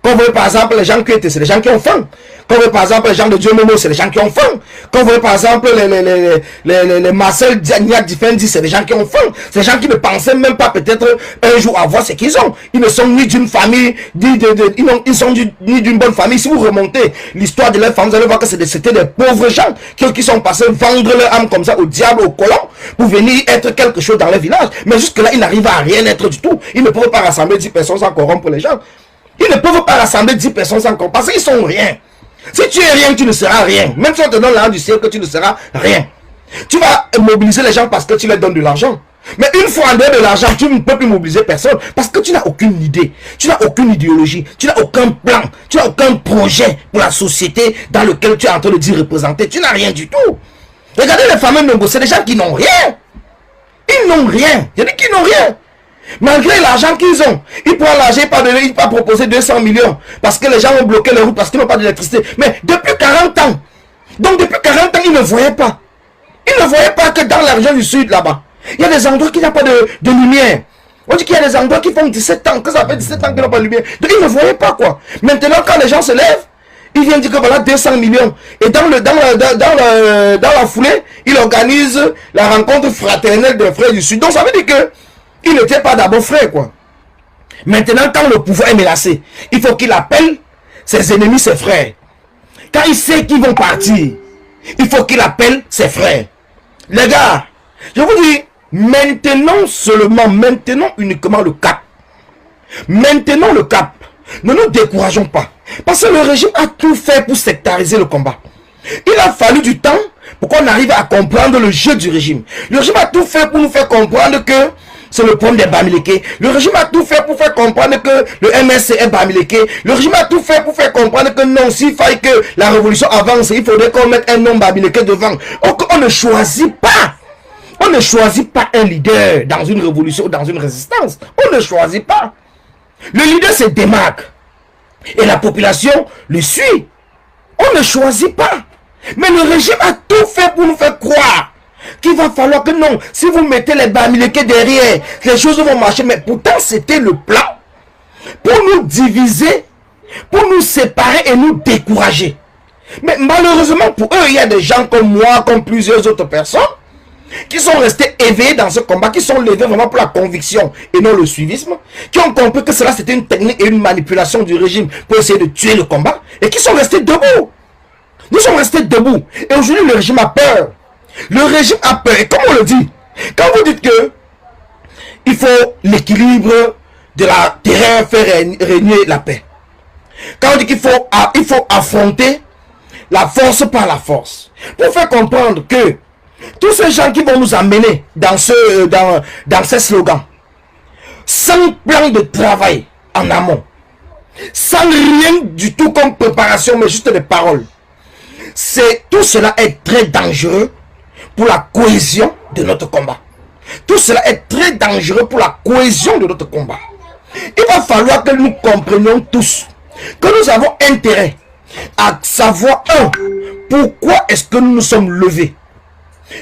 Quand vous voyez par exemple les gens qui étaient, c'est les gens qui ont faim. Quand vous voyez par exemple les gens de Dieu Momo, c'est les gens qui ont faim. Quand vous voyez par exemple les Marcel Diagnac Difendi, c'est les gens qui ont faim. C'est les gens qui ne pensaient même pas peut-être un jour avoir ce qu'ils ont. Ils ne sont ni d'une famille, ils sont ni d'une bonne famille. Si vous remontez l'histoire de leur famille, vous allez voir que c'était des pauvres gens qui sont passés vendre leur âme comme ça au diable, au colon, pour venir être quelque chose dans les villages. Mais jusque-là, ils n'arrivent à rien être du tout. Ils ne peuvent pas rassembler 10 personnes sans corrompre les gens. Ils ne peuvent pas rassembler 10 personnes sans corrompre parce qu'ils sont rien. Si tu es rien, tu ne seras rien. Même si on te donne l'argent du ciel, que tu ne seras rien. Tu vas mobiliser les gens parce que tu leur donnes de l'argent. Mais une fois en dehors de l'argent, tu ne peux plus mobiliser personne parce que tu n'as aucune idée. Tu n'as aucune idéologie. Tu n'as aucun plan. Tu n'as aucun projet pour la société dans lequel tu es en train de dire représenter. Tu n'as rien du tout. Regardez les fameux Nongo, c'est des gens qui n'ont rien. Ils n'ont rien. Il y a des qui n'ont rien. Malgré l'argent qu'ils ont, ils prennent l'argent, ils pas proposer 200 millions parce que les gens ont bloqué les routes parce qu'ils n'ont pas d'électricité. Mais depuis 40 ans, donc depuis 40 ans, ils ne voyaient pas. Ils ne voyaient pas que dans la région du sud, là-bas, il y a des endroits qui n'ont pas de lumière. On dit qu'il y a des endroits qui font 17 ans, que ça fait 17 ans qu'ils n'ont pas de lumière. Donc ils ne voyaient pas quoi. Maintenant, quand les gens se lèvent, ils viennent dire que voilà 200 millions. Et dans la foulée, ils organisent la rencontre fraternelle des frères du sud. Donc ça veut dire que il n'était pas d'abord frère, quoi. Maintenant, quand le pouvoir est menacé, il faut qu'il appelle ses ennemis, ses frères. Quand il sait qu'ils vont partir, il faut qu'il appelle ses frères. Les gars, je vous dis, maintenant seulement, maintenant uniquement le cap. Maintenant le cap. Ne nous décourageons pas. Parce que le régime a tout fait pour sectariser le combat. Il a fallu du temps pour qu'on arrive à comprendre le jeu du régime. Le régime a tout fait pour nous faire comprendre que c'est le problème des Bamileke. Le régime a tout fait pour faire comprendre que le MSC est Bamileke. Le régime a tout fait pour faire comprendre que non, s'il faille que la révolution avance, il faudrait qu'on mette un nom Bamileke devant. On ne choisit pas. On ne choisit pas un leader dans une révolution ou dans une résistance. On ne choisit pas. Le leader se démarque. Et la population le suit. On ne choisit pas. Mais le régime a tout fait pour nous faire croire qu'il va falloir que non, si vous mettez les Bamileke derrière, les choses vont marcher. Mais pourtant, c'était le plan pour nous diviser, pour nous séparer et nous décourager. Mais malheureusement pour eux, il y a des gens comme moi, comme plusieurs autres personnes, qui sont restés éveillés dans ce combat, qui sont levés vraiment pour la conviction et non le suivisme, qui ont compris que cela c'était une technique et une manipulation du régime pour essayer de tuer le combat, et qui sont restés debout. Nous sommes restés debout. Et aujourd'hui, le régime a peur. Le régime a peur. Et comme on le dit, quand vous dites que il faut l'équilibre de la terreur faire régner la paix, quand on dit qu'il faut affronter la force par la force, pour faire comprendre que tous ces gens qui vont nous amener dans ces slogans, sans plan de travail en amont, sans rien du tout comme préparation, mais juste des paroles, tout cela est très dangereux pour la cohésion de notre combat. Tout cela est très dangereux pour la cohésion de notre combat. Il va falloir que nous comprenions tous que nous avons intérêt à savoir, un, pourquoi est-ce que nous nous sommes levés.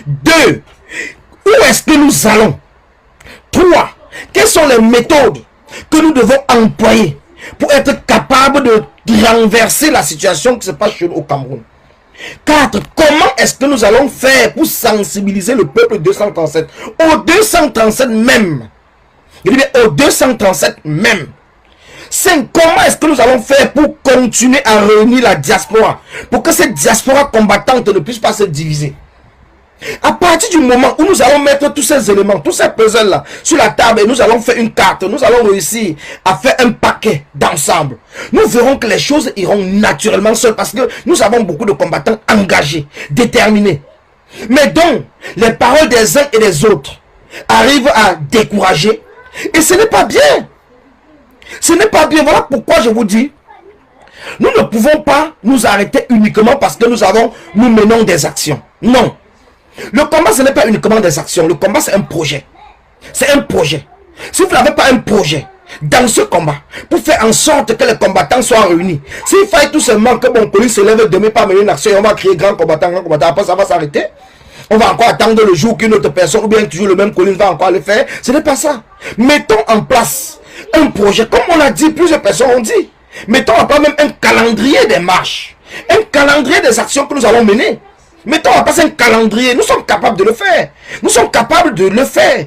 2, où est-ce que nous allons. 3, quelles sont les méthodes que nous devons employer pour être capables de renverser la situation qui se passe chez nous au Cameroun. 4, comment est-ce que nous allons faire pour sensibiliser le peuple 237, au 237 même. Je dis bien au 237 même. 5, comment est-ce que nous allons faire pour continuer à réunir la diaspora, pour que cette diaspora combattante ne puisse pas se diviser. À partir du moment où nous allons mettre tous ces éléments, tous ces puzzles-là sur la table et nous allons faire une carte, nous allons réussir à faire un paquet d'ensemble. Nous verrons que les choses iront naturellement seules parce que nous avons beaucoup de combattants engagés, déterminés. Mais donc, les paroles des uns et des autres arrivent à décourager et ce n'est pas bien. Ce n'est pas bien. Voilà pourquoi je vous dis, nous ne pouvons pas nous arrêter uniquement parce que nous menons des actions. Non. Le combat, ce n'est pas uniquement des actions. Le combat, c'est un projet. C'est un projet. Si vous n'avez pas un projet dans ce combat, pour faire en sorte que les combattants soient réunis, s'il faille tout simplement que mon police se lève demain par mener une action et on va créer grand combattant, après ça va s'arrêter, on va encore attendre le jour qu'une autre personne, ou bien toujours le même police va encore le faire. Ce n'est pas ça. Mettons en place un projet. Comme on l'a dit, plusieurs personnes ont dit. Mettons en place même un calendrier des marches. Un calendrier des actions que nous allons mener. Mettons en place un calendrier. Nous sommes capables de le faire. Nous sommes capables de le faire.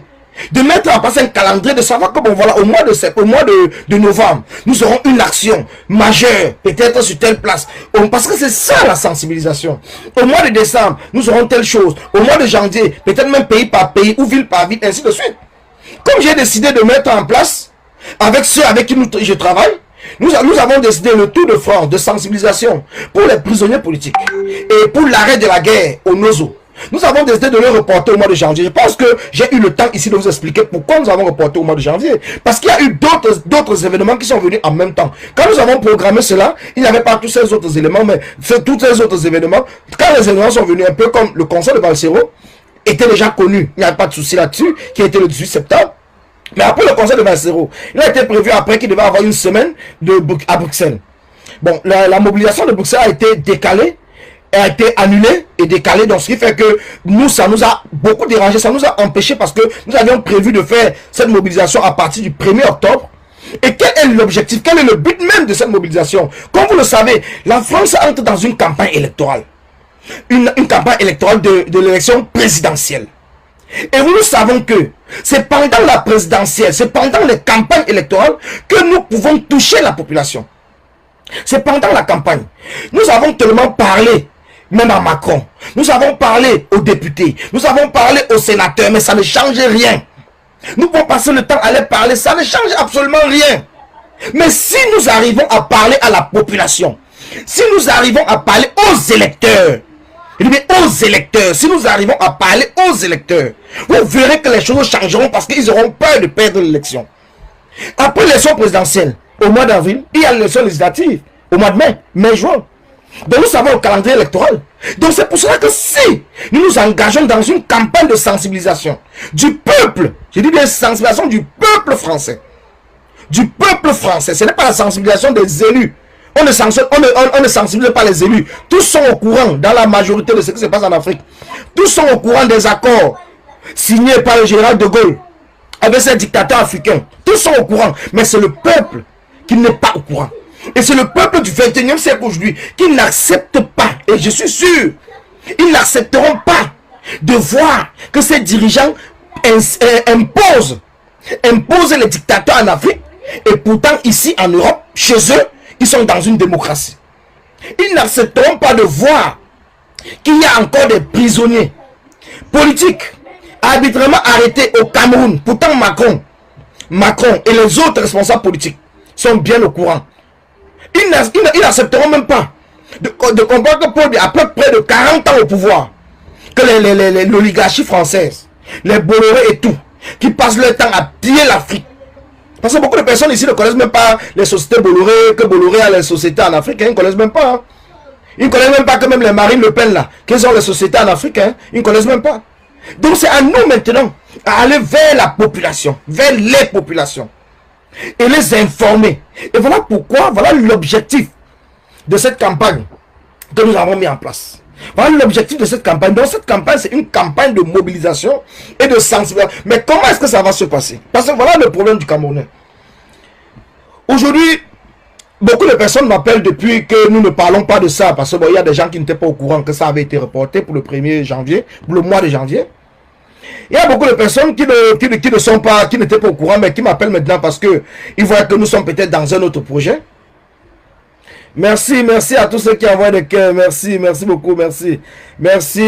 De mettre en place un calendrier, de savoir que bon voilà, au mois de novembre, nous aurons une action majeure, peut-être sur telle place. Parce que c'est ça la sensibilisation. Au mois de décembre, nous aurons telle chose. Au mois de janvier, peut-être même pays par pays ou ville par ville, ainsi de suite. Comme j'ai décidé de mettre en place, avec ceux avec qui je travaille, nous avons décidé le tour de France de sensibilisation pour les prisonniers politiques et pour l'arrêt de la guerre au Nozo. Nous avons décidé de le reporter au mois de janvier. Je pense que j'ai eu le temps ici de vous expliquer pourquoi nous avons reporté au mois de janvier. Parce qu'il y a eu d'autres événements qui sont venus en même temps. Quand nous avons programmé cela, il n'y avait pas tous ces autres éléments, mais tous ces autres événements, quand les événements sont venus un peu comme le concert de Valsero, était déjà connu. Il n'y a pas de souci là-dessus, qui était le 18 septembre. Mais après le concert de Valsero, il a été prévu après qu'il devait avoir une semaine à Bruxelles. Bon, la mobilisation de Bruxelles a été décalée, a été annulée et décalée. Donc, ce qui fait que nous, ça nous a beaucoup dérangé, ça nous a empêché parce que nous avions prévu de faire cette mobilisation à partir du 1er octobre. Et quel est l'objectif, quel est le but même de cette mobilisation? Comme vous le savez, la France entre dans une campagne électorale. Une campagne électorale de l'élection présidentielle. Et nous savons que c'est pendant la présidentielle, c'est pendant les campagnes électorales que nous pouvons toucher la population. C'est pendant la campagne. Nous avons tellement parlé même à Macron. Nous avons parlé aux députés, nous avons parlé aux sénateurs, mais ça ne change rien. Nous pouvons passer le temps à les parler, ça ne change absolument rien. Mais si nous arrivons à parler à la population, si nous arrivons à parler aux électeurs, aux électeurs, si nous arrivons à parler aux électeurs, vous verrez que les choses changeront parce qu'ils auront peur de perdre l'élection. Après l'élection présidentielle, au mois d'avril, il y a l'élection législative, au mois de mai-juin. Donc nous savons le calendrier électoral. Donc c'est pour cela que si nous nous engageons dans une campagne de sensibilisation du peuple, je dis bien sensibilisation du peuple français, ce n'est pas la sensibilisation des élus. On ne sensibilise pas les élus. Tous sont au courant dans la majorité de ce qui se passe en Afrique. Tous sont au courant des accords signés par le général de Gaulle avec ces dictateurs africains. Tous sont au courant. Mais c'est le peuple qui n'est pas au courant. Et c'est le peuple du 21e siècle aujourd'hui qui n'accepte pas. Et je suis sûr, ils n'accepteront pas de voir que ces dirigeants imposent les dictateurs en Afrique. Et pourtant ici en Europe, chez eux, ils sont dans une démocratie. Ils n'accepteront pas de voir qu'il y a encore des prisonniers politiques arbitrairement arrêtés au Cameroun. Pourtant Macron et les autres responsables politiques sont bien au courant. Ils n'accepteront même pas de comprendre que Paul, après près de 40 ans au pouvoir, que l'oligarchie française, les Bolloré et tout, qui passent leur temps à piller l'Afrique. Parce que beaucoup de personnes ici ne connaissent même pas les sociétés Bolloré, que Bolloré a les sociétés en Afrique, hein, ils ne connaissent même pas. Hein. Ils ne connaissent même pas que même les Marine Le Pen là, qu'ils ont les sociétés en Afrique, hein, ils ne connaissent même pas. Donc c'est à nous maintenant à aller vers la population, vers les populations et les informer. Et voilà pourquoi, voilà l'objectif de cette campagne que nous avons mis en place. Voilà l'objectif de cette campagne. Donc cette campagne, c'est une campagne de mobilisation et de sensibilisation. Mais comment est-ce que ça va se passer? Parce que voilà le problème du Camerounais. Aujourd'hui, beaucoup de personnes m'appellent depuis que nous ne parlons pas de ça. Parce que bon, il y a des gens qui n'étaient pas au courant que ça avait été reporté pour le 1er janvier, pour le mois de janvier. Il y a beaucoup de personnes qui n'étaient pas au courant, mais qui m'appellent maintenant parce que ils voient que nous sommes peut-être dans un autre projet. Merci à tous ceux qui envoient des cœurs. Merci beaucoup, merci. Merci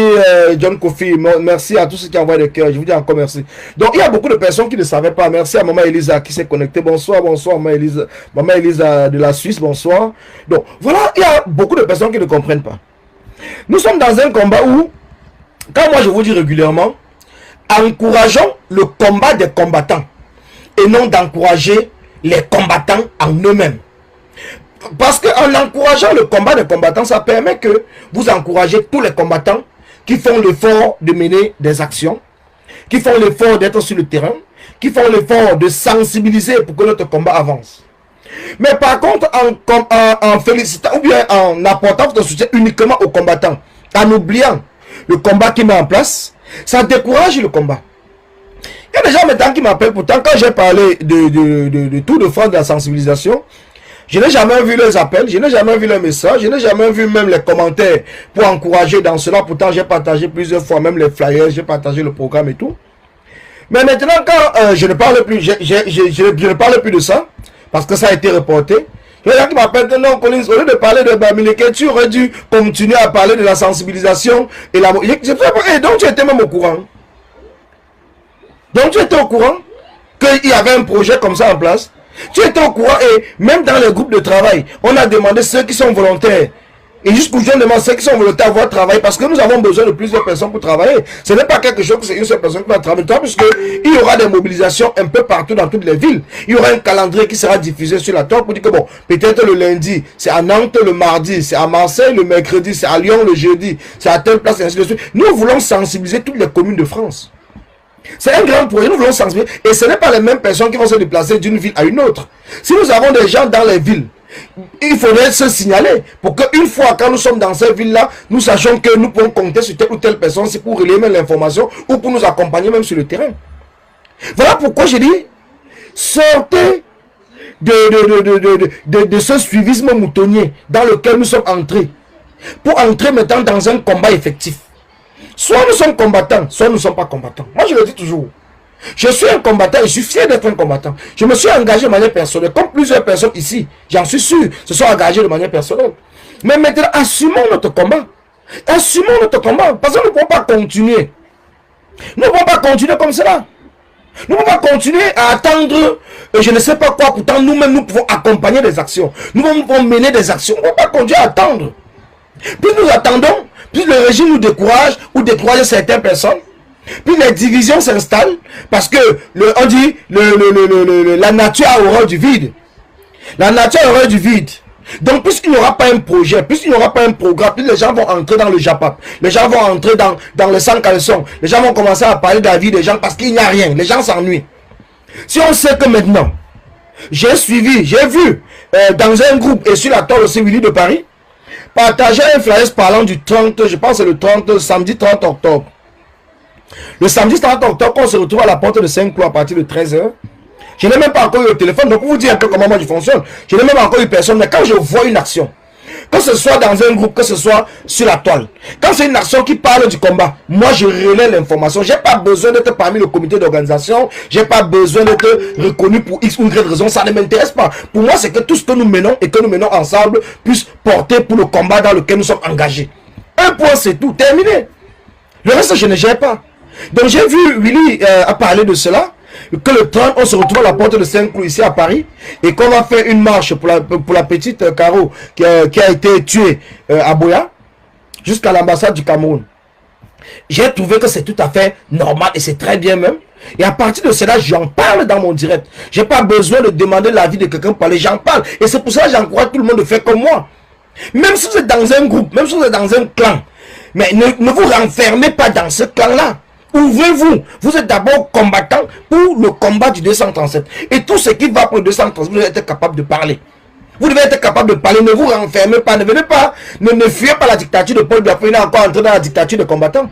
John Kofi, merci à tous ceux qui envoient des cœurs. Je vous dis encore merci. Donc il y a beaucoup de personnes qui ne savaient pas. Merci à Maman Elisa qui s'est connectée. Bonsoir Maman Elisa de la Suisse, bonsoir. Donc voilà, il y a beaucoup de personnes qui ne comprennent pas. Nous sommes dans un combat où, quand moi je vous dis régulièrement, encourageons le combat des combattants et non d'encourager les combattants en eux-mêmes. Parce qu'en encourageant le combat des combattants, ça permet que vous encouragez tous les combattants qui font l'effort de mener des actions, qui font l'effort d'être sur le terrain, qui font l'effort de sensibiliser pour que notre combat avance. Mais par contre, en félicitant ou bien en apportant votre soutien uniquement aux combattants, en oubliant le combat qui met en place, ça décourage le combat. Il y a des gens maintenant qui m'appellent, pourtant quand j'ai parlé de Tour de France, de la sensibilisation, je n'ai jamais vu les appels, je n'ai jamais vu les messages, je n'ai jamais vu même les commentaires pour encourager dans cela. Pourtant, j'ai partagé plusieurs fois, même les flyers, j'ai partagé le programme et tout. Mais maintenant, quand je ne parle plus, je ne parle plus de ça, parce que ça a été reporté. Il y a des gens qui m'appellent que non, Collins, au lieu de parler de Bamileke, tu aurais dû continuer à parler de la sensibilisation et la... donc tu étais même au courant. Donc tu étais au courant qu'il y avait un projet comme ça en place. Tu étais au courant et même dans les groupes de travail, on a demandé ceux qui sont volontaires. Et jusqu'aujourd'hui, on demande ceux qui sont volontaires à voir travailler parce que nous avons besoin de plusieurs personnes pour travailler. Ce n'est pas quelque chose que c'est une seule personne qui va travailler, puisqu'il y aura des mobilisations un peu partout dans toutes les villes. Il y aura un calendrier qui sera diffusé sur la toile pour dire que bon, peut-être le lundi, c'est à Nantes le mardi, c'est à Marseille le mercredi, c'est à Lyon le jeudi, c'est à telle place et ainsi de suite. Nous voulons sensibiliser toutes les communes de France. C'est un grand projet, nous voulons sensibiliser. Et ce n'est pas les mêmes personnes qui vont se déplacer d'une ville à une autre. Si nous avons des gens dans les villes, il faudrait se signaler pour qu'une fois quand nous sommes dans ces villes-là, nous sachions que nous pouvons compter sur telle ou telle personne, c'est pour relayer l'information ou pour nous accompagner même sur le terrain. Voilà pourquoi je dis, sortez de ce suivisme moutonnier dans lequel nous sommes entrés pour entrer maintenant dans un combat effectif. Soit nous sommes combattants, soit nous ne sommes pas combattants. Moi, je le dis toujours. Je suis un combattant et je suis fier d'être un combattant. Je me suis engagé de manière personnelle. Comme plusieurs personnes ici, j'en suis sûr, se sont engagées de manière personnelle. Mais maintenant, assumons notre combat. Assumons notre combat, parce que nous ne pouvons pas continuer. Nous ne pouvons pas continuer comme cela. Nous ne pouvons pas continuer à attendre, je ne sais pas quoi, pourtant nous-mêmes nous pouvons accompagner des actions. Nous pouvons mener des actions. Nous ne pouvons pas continuer à attendre. Plus nous attendons, plus le régime nous décourage ou décourage certaines personnes. Puis les divisions s'installent parce que, on dit, la nature a horreur du vide. La nature a horreur du vide. Donc, puisqu'il n'y aura pas un projet, puisqu'il n'y aura pas un programme, plus les gens vont entrer dans le Japap, les gens vont entrer dans le sans caleçon, les gens vont commencer à parler de la vie des gens parce qu'il n'y a rien, les gens s'ennuient. Si on sait que maintenant, j'ai vu dans un groupe, et sur la toile aussi, Willy de Paris, partager un flyer parlant du 30, je pense c'est le 30, samedi 30 octobre. Le samedi 30 octobre, on se retrouve à la porte de Saint-Cloud à partir de 13h. Je n'ai même pas encore eu le téléphone, donc pour vous dire un peu comment moi je fonctionne, je n'ai même encore eu personne, mais quand je vois une action, que ce soit dans un groupe, que ce soit sur la toile, quand c'est une action qui parle du combat, moi je relais l'information. Je n'ai pas besoin d'être parmi le comité d'organisation, je n'ai pas besoin d'être reconnu pour X ou Y raison, ça ne m'intéresse pas. Pour moi, c'est que tout ce que nous menons et que nous menons ensemble puisse porter pour le combat dans lequel nous sommes engagés. Un point, c'est tout, terminé. Le reste, je ne gère pas. Donc j'ai vu Willy a parlé de cela, que le 30, on se retrouve à la porte de Saint-Cloud ici à Paris, et qu'on va faire une marche pour la petite Caro qui a été tuée à Boya, jusqu'à l'ambassade du Cameroun. J'ai trouvé que c'est tout à fait normal et c'est très bien même. Et à partir de cela, j'en parle dans mon direct. J'ai pas besoin de demander l'avis de quelqu'un pour parler, j'en parle. Et c'est pour ça que j'encourage tout le monde de faire comme moi. Même si vous êtes dans un groupe, même si vous êtes dans un clan, mais ne vous renfermez pas dans ce clan-là. Ouvrez-vous. Vous êtes d'abord combattant pour le combat du 237. Et tout ce qui va pour le 237, vous devez être capable de parler. Vous devez être capable de parler. Ne vous renfermez pas. Ne venez pas. Ne fuyez pas la dictature de Paul Biya. On est encore entré dans la dictature de combattants.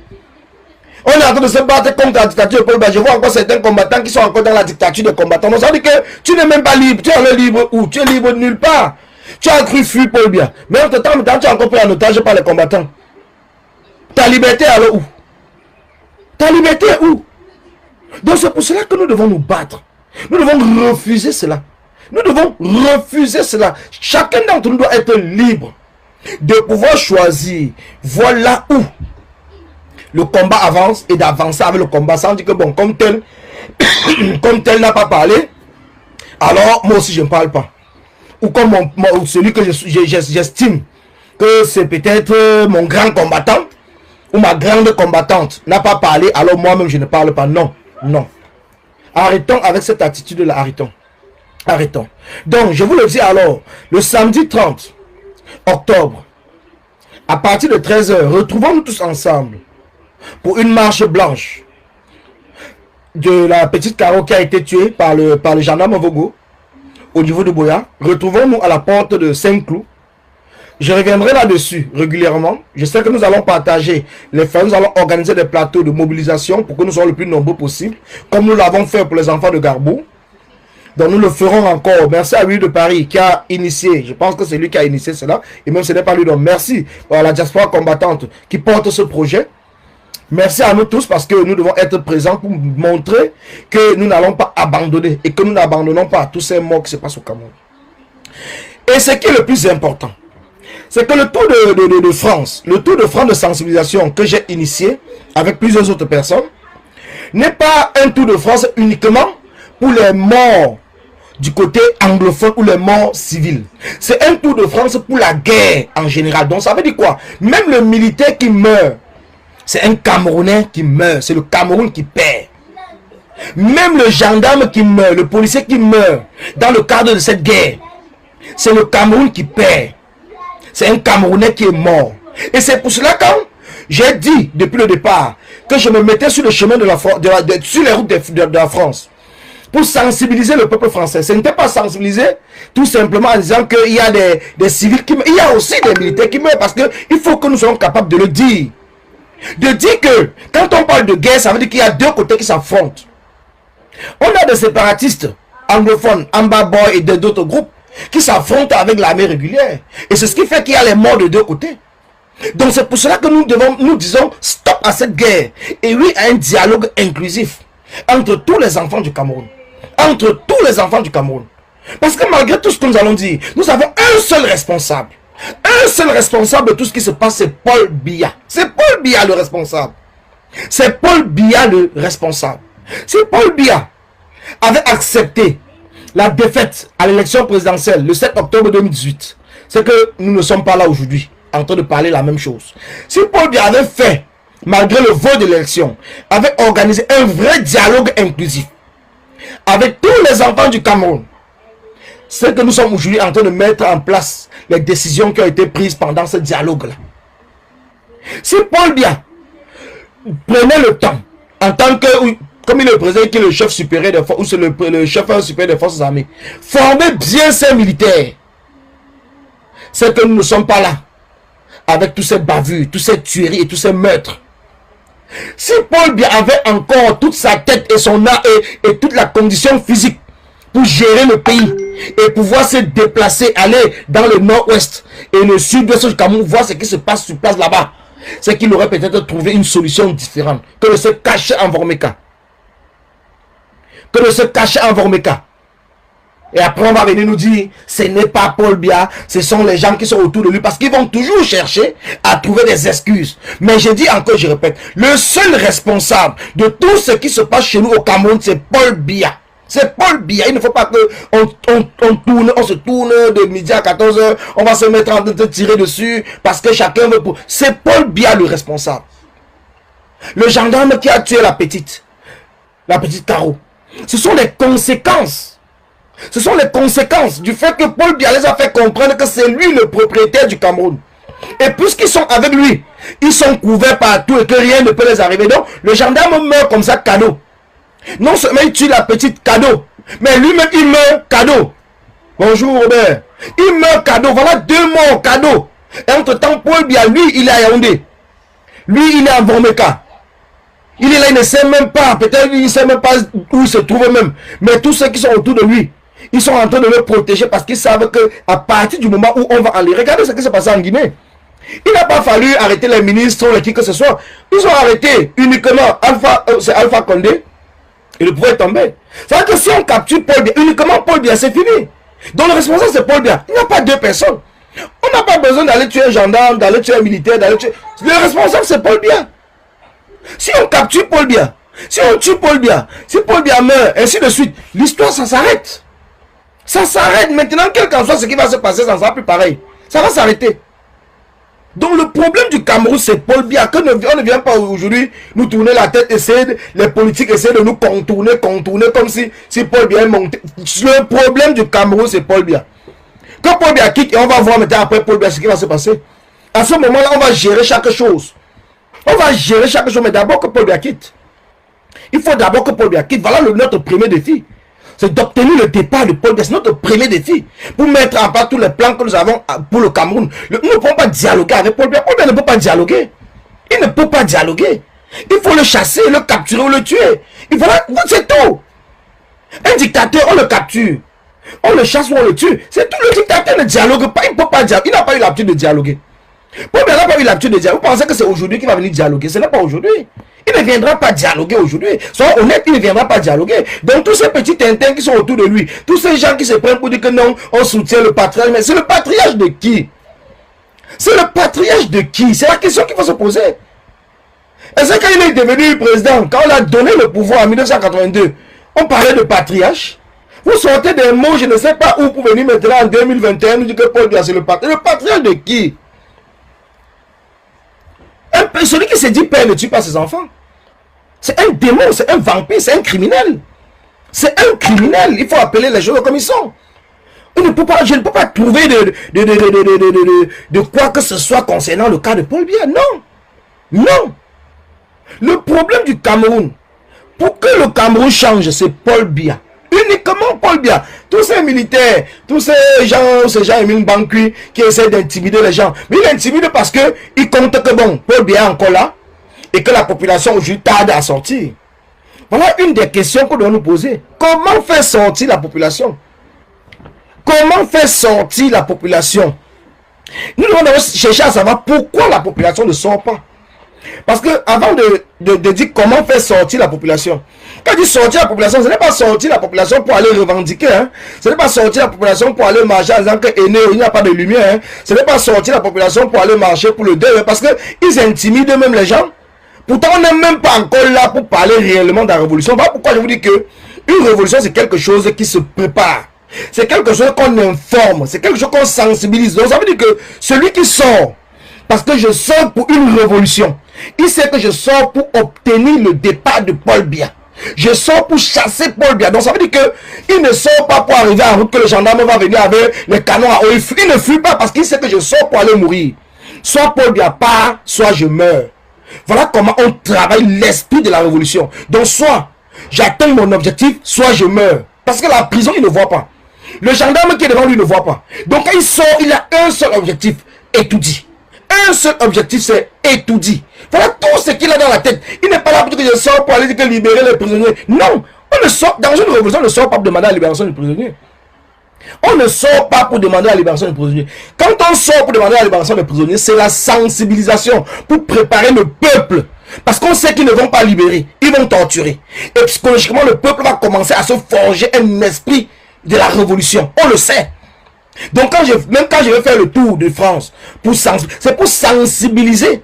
On est en train de se battre contre la dictature de Paul Biya. Je vois encore certains combattants qui sont encore dans la dictature de combattants. Donc ça veut dire que tu n'es même pas libre. Tu es libre où? Tu es libre nulle part. Tu as cru fuir Paul Biya. Mais en temps, tu as encore pris en otage par les combattants. Ta liberté alors où? Ta liberté est où? Donc c'est pour cela que nous devons nous battre. Nous devons refuser cela. Nous devons refuser cela. Chacun d'entre nous doit être libre de pouvoir choisir. Voilà où le combat avance et d'avancer avec le combat sans dire que bon, comme tel n'a pas parlé, alors moi aussi je ne parle pas. Ou comme celui que j'estime que c'est peut-être mon grand combattant ou ma grande combattante n'a pas parlé, alors moi-même je ne parle pas. Non, non. Arrêtons avec cette attitude-là, arrêtons. Arrêtons. Donc, je vous le dis alors, le samedi 30 octobre, à partir de 13h, retrouvons-nous tous ensemble pour une marche blanche de la petite Caro qui a été tuée par le gendarme Vogo au niveau de Boya. Retrouvons-nous à la porte de Saint-Cloud. Je reviendrai là-dessus régulièrement. Je sais que nous allons partager les faits. Nous allons organiser des plateaux de mobilisation pour que nous soyons le plus nombreux possible, comme nous l'avons fait pour les enfants de Garbou. Donc nous le ferons encore. Merci à lui de Paris qui a initié. Je pense que c'est lui qui a initié cela. Et même ce n'est pas lui. Donc merci à la diaspora combattante qui porte ce projet. Merci à nous tous parce que nous devons être présents pour montrer que nous n'allons pas abandonner et que nous n'abandonnons pas tous ces morts qui se passent au Cameroun. Et ce qui est le plus important, c'est que le tour de France, le tour de France de sensibilisation que j'ai initié avec plusieurs autres personnes, n'est pas un tour de France uniquement pour les morts du côté anglophone ou les morts civils. C'est un tour de France pour la guerre en général. Donc ça veut dire quoi? Même le militaire qui meurt, c'est un Camerounais qui meurt. C'est le Cameroun qui perd. Même le gendarme qui meurt, le policier qui meurt dans le cadre de cette guerre, c'est le Cameroun qui perd. C'est un Camerounais qui est mort. Et c'est pour cela quand j'ai dit depuis le départ que je me mettais sur le chemin de la France, sur les routes de la France, pour sensibiliser le peuple français. Ce n'était pas sensibiliser tout simplement en disant qu'il y a des civils qui meurent. Il y a aussi des militaires qui meurent parce qu'il faut que nous soyons capables de le dire. De dire que quand on parle de guerre, ça veut dire qu'il y a deux côtés qui s'affrontent. On a des séparatistes anglophones, Amba Boy et d'autres groupes qui s'affrontent avec l'armée régulière. Et c'est ce qui fait qu'il y a les morts de deux côtés. Donc c'est pour cela que nous disons stop à cette guerre. Et oui, à un dialogue inclusif entre tous les enfants du Cameroun. Entre tous les enfants du Cameroun. Parce que malgré tout ce que nous allons dire, nous avons un seul responsable. un seul responsable de tout ce qui se passe, c'est Paul Biya. C'est Paul Biya le responsable. C'est Paul Biya le responsable. Si Paul Biya avait accepté la défaite à l'élection présidentielle le 7 octobre 2018, c'est que nous ne sommes pas là aujourd'hui en train de parler la même chose. Si Paul Biya avait fait, malgré le vote de l'élection, avait organisé un vrai dialogue inclusif avec tous les enfants du Cameroun, c'est que nous sommes aujourd'hui en train de mettre en place les décisions qui ont été prises pendant ce dialogue-là. Si Paul Biya prenait le temps, en tant que, comme il est le président, qui est le chef supérieur des forces, ou c'est le chef supérieur des forces armées, former bien ses militaires, c'est que nous ne sommes pas là, avec tous ces bavures, toutes ces tueries et tous ces meurtres. Si Paul Biya avait encore toute sa tête et son âme et toute la condition physique pour gérer le pays et pouvoir se déplacer, aller dans le nord-ouest et le sud-ouest du Cameroun, voir ce qui se passe sur place là-bas, c'est qu'il aurait peut-être trouvé une solution différente que de se cacher en Vormeka. Que de se cacher en Vormeka. Et après on va venir nous dire, ce n'est pas Paul Biya, ce sont les gens qui sont autour de lui, parce qu'ils vont toujours chercher à trouver des excuses. Mais je dis encore, je répète, le seul responsable de tout ce qui se passe chez nous au Cameroun, c'est Paul Biya. C'est Paul Biya. Il ne faut pas que on se tourne de midi à 14h, on va se mettre en train de tirer dessus, parce que chacun veut pour... C'est Paul Biya le responsable. Le gendarme qui a tué la petite Caro. Ce sont les conséquences. Ce sont les conséquences du fait que Paul Biya les a fait comprendre que c'est lui le propriétaire du Cameroun. Et puisqu'ils sont avec lui, ils sont couverts partout et que rien ne peut les arriver. Donc, le gendarme meurt comme ça, cadeau. Non seulement il tue la petite, cadeau, mais lui-même il meurt, cadeau. Bonjour Robert. Il meurt, cadeau. Voilà 2 morts, cadeau. Et entre-temps, Paul Biya, lui, il est à Yaoundé. Lui, il est à Vormeka. Il est là, il ne sait même pas. Peut-être il ne sait même pas où il se trouve même. Mais tous ceux qui sont autour de lui, ils sont en train de le protéger parce qu'ils savent qu'à partir du moment où on va aller, regardez ce qui s'est passé en Guinée. Il n'a pas fallu arrêter les ministres ou qui que ce soit. Ils ont arrêté uniquement Alpha Condé et le pouvoir est tombé. C'est-à-dire que si on capture Paul Biya, uniquement Paul Biya, c'est fini. Donc le responsable c'est Paul Biya. Il n'y a pas 2 personnes. On n'a pas besoin d'aller tuer un gendarme, d'aller tuer un militaire, d'aller tuer... Le responsable c'est Paul Biya. Si on capture Paul Biya, si on tue Paul Biya, si Paul Biya meurt, ainsi de suite, l'histoire ça s'arrête. Ça s'arrête maintenant, quel qu'en soit ce qui va se passer, ça ne sera plus pareil. Ça va s'arrêter. Donc le problème du Cameroun, c'est Paul Biya. On ne vient pas aujourd'hui nous tourner la tête, les politiques essaient de nous contourner comme si Paul Biya est monté. Le problème du Cameroun, c'est Paul Biya. Quand Paul Biya quitte, et on va voir maintenant après Paul Biya ce qui va se passer. À ce moment-là, on va gérer chaque chose. On va gérer chaque chose, mais d'abord que Paul Biya quitte. Il faut d'abord que Paul Biya quitte. Voilà notre premier défi. C'est d'obtenir le départ de Paul Biya. C'est notre premier défi. Pour mettre en place tous les plans que nous avons pour le Cameroun. Nous ne pouvons pas dialoguer avec Paul Biya. Paul Biya ne peut pas dialoguer. Il ne peut pas dialoguer. Il faut le chasser, le capturer ou le tuer. C'est tout. Un dictateur, on le capture. On le chasse ou on le tue. C'est tout. Le dictateur ne dialogue pas. Il ne peut pas dialoguer. Il n'a pas eu l'habitude de dialoguer. Paul Biya n'a pas eu l'habitude de dialoguer. Vous pensez que c'est aujourd'hui qu'il va venir dialoguer? Ce n'est pas aujourd'hui. Il ne viendra pas dialoguer aujourd'hui. Soyons honnêtes, il ne viendra pas dialoguer. Donc tous ces petits tintins qui sont autour de lui, tous ces gens qui se prennent pour dire que non, on soutient le patriarche. Mais c'est le patriarche de qui? C'est le patriarche de qui? C'est la question qu'il faut se poser. Et c'est quand il est devenu président, quand on a donné le pouvoir en 1982, on parlait de patriarche. Vous sortez des mots, je ne sais pas où, pour venir maintenant en 2021, nous dire que Paul Biya c'est le patriarche. Le patriarche de qui? Celui qui se dit père ne tue pas ses enfants. C'est un démon, c'est un vampire, c'est un criminel. C'est un criminel. Il faut appeler les choses comme ils sont. Je ne peux pas trouver de quoi que ce soit concernant le cas de Paul Biya. Non. Non. Le problème du Cameroun, pour que le Cameroun change, c'est Paul Biya. Uniquement Paul Biya. Tous ces militaires, tous ces gens Émile Bankui qui essaient d'intimider les gens. Mais ils intimident parce qu'ils comptent que bon, Paul Biya est encore là et que la population aujourd'hui tarde à sortir. Voilà une des questions qu'on doit nous poser. Comment faire sortir la population? Comment faire sortir la population? Nous devons chercher à savoir pourquoi la population ne sort pas. Parce que avant de dire comment faire sortir la population, Quand dit sortir la population, ce n'est pas sortir la population pour aller revendiquer. Hein. Ce n'est pas sortir la population pour aller marcher en disant que il n'y a pas de lumière. Hein. Ce n'est pas sortir la population pour aller marcher pour le deuil. Parce qu'ils intimident même les gens. Pourtant, on n'est même pas encore là pour parler réellement de la révolution. Voilà pourquoi je vous dis que une révolution, c'est quelque chose qui se prépare. C'est quelque chose qu'on informe. C'est quelque chose qu'on sensibilise. Donc, ça veut dire que celui qui sort, parce que je sors pour une révolution, il sait que je sors pour obtenir le départ de Paul Biya. Je sors pour chasser Paul Biya. Donc, ça veut dire que il ne sort pas pour arriver en route que le gendarme va venir avec les canons à eau. Il ne fuit pas parce qu'il sait que je sors pour aller mourir. Soit Paul Biya part, soit je meurs. Voilà comment on travaille l'esprit de la révolution. Donc, soit j'atteins mon objectif, soit je meurs. Parce que la prison, il ne voit pas. Le gendarme qui est devant lui ne voit pas. Donc, quand il sort, il a un seul objectif, étudier. Un seul objectif, c'est étudier. Voilà tout ce qu'il a dans la tête. Il n'est pas là pour dire que je sors pour aller dire que libérer les prisonniers. Non, on ne sort, dans une révolution, on ne sort pas pour demander la libération des prisonniers. On ne sort pas pour demander la libération des prisonniers. Quand on sort pour demander la libération des prisonniers, c'est la sensibilisation pour préparer le peuple. Parce qu'on sait qu'ils ne vont pas libérer, ils vont torturer. Et psychologiquement, le peuple va commencer à se forger un esprit de la révolution. On le sait. Donc même quand je vais faire le tour de France, c'est pour sensibiliser.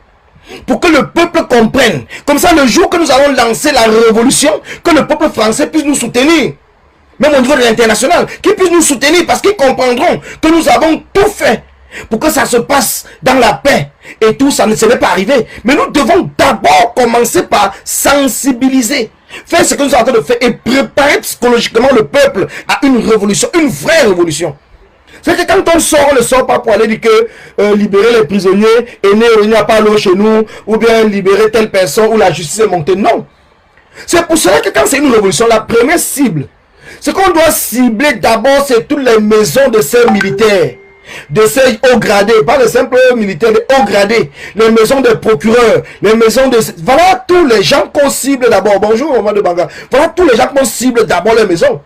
Pour que le peuple comprenne. Comme ça, le jour que nous allons lancer la révolution, que le peuple français puisse nous soutenir. Même au niveau de l'international, qu'ils puissent nous soutenir parce qu'ils comprendront que nous avons tout fait pour que ça se passe dans la paix. Et tout ça ne serait pas arrivé. Mais nous devons d'abord commencer par sensibiliser. Faire ce que nous sommes en train de faire et préparer psychologiquement le peuple à une révolution, une vraie révolution. C'est que quand on sort, on ne sort pas pour aller dire que libérer les prisonniers, et il n'y a pas l'eau chez nous, ou bien libérer telle personne, ou la justice est montée. Non. C'est pour cela que quand c'est une révolution, la première cible, ce qu'on doit cibler d'abord, c'est toutes les maisons de ces militaires, de ces hauts gradés, pas de simples militaires, de hauts gradés, les maisons des procureurs, les maisons de... Voilà tous les gens qu'on cible d'abord. Bonjour, Omar de Banga. Voilà tous les gens qu'on cible d'abord les maisons.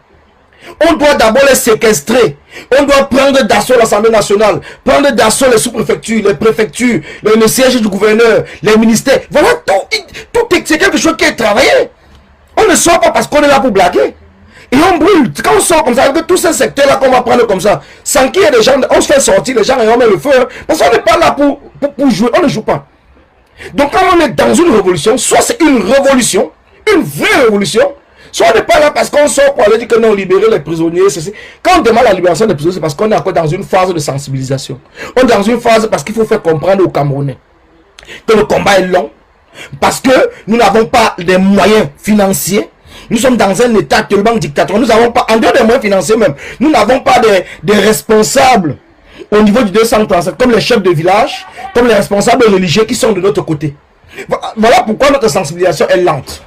On doit d'abord les séquestrer. On doit prendre d'assaut l'Assemblée nationale, prendre d'assaut les sous-préfectures, les préfectures, le siège du gouverneur, les ministères. Voilà tout c'est quelque chose qui est travaillé. On ne sort pas parce qu'on est là pour blaguer. Et on brûle. Quand on sort comme ça, avec tous ces secteurs-là qu'on va prendre comme ça, sans qu'il y ait des gens, on se fait sortir les gens et on met le feu. Hein, parce qu'on n'est pas là pour jouer, on ne joue pas. Donc quand on est dans une révolution, soit c'est une révolution, une vraie révolution, soit on n'est pas là parce qu'on sort pour aller dire que non, libérer les prisonniers, ceci. Quand on demande la libération des prisonniers, c'est parce qu'on est encore dans une phase de sensibilisation. On est dans une phase parce qu'il faut faire comprendre aux Camerounais que le combat est long, parce que nous n'avons pas des moyens financiers. Nous sommes dans un état tellement dictatorial. Nous n'avons pas, en dehors des moyens financiers même, nous n'avons pas des responsables au niveau du 237, comme les chefs de village, comme les responsables religieux qui sont de notre côté. Voilà pourquoi notre sensibilisation est lente.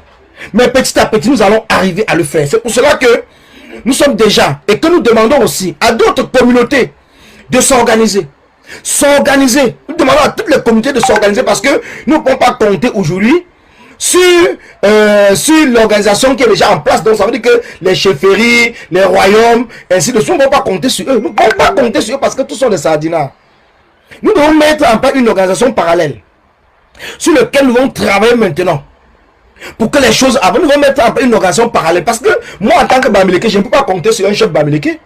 Mais petit à petit, nous allons arriver à le faire. C'est pour cela que nous sommes déjà, et que nous demandons aussi à d'autres communautés de s'organiser. S'organiser. Nous demandons à toutes les communautés de s'organiser parce que nous ne pouvons pas compter aujourd'hui sur l'organisation qui est déjà en place. Donc ça veut dire que les chefferies, les royaumes, ainsi de suite, nous ne pouvons pas compter sur eux. Nous ne pouvons pas compter sur eux parce que tous sont des sardinards. Nous devons mettre en place une organisation parallèle sur laquelle nous allons travailler maintenant. Pour que les choses avant, nous allons mettre en place une organisation parallèle. Parce que moi, en tant que Bamileke, je ne peux pas compter sur un chef Bamileke.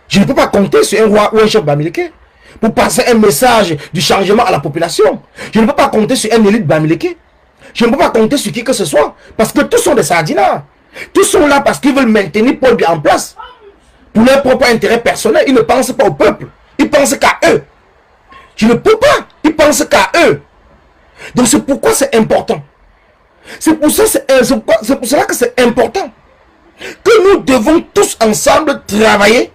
Je ne peux pas compter sur un roi ou un chef Bamileke pour passer un message du changement à la population. Je ne peux pas compter sur un élite Bamileke. Je ne peux pas compter sur qui que ce soit. Parce que tous sont des sardinards. Tous sont là parce qu'ils veulent maintenir Paul Biya en place. Pour leur propre intérêt personnel. Ils ne pensent pas au peuple. Ils pensent qu'à eux. Je ne peux pas. Ils pensent qu'à eux. Donc c'est pourquoi c'est important. C'est pour cela que c'est important. Que nous devons tous ensemble travailler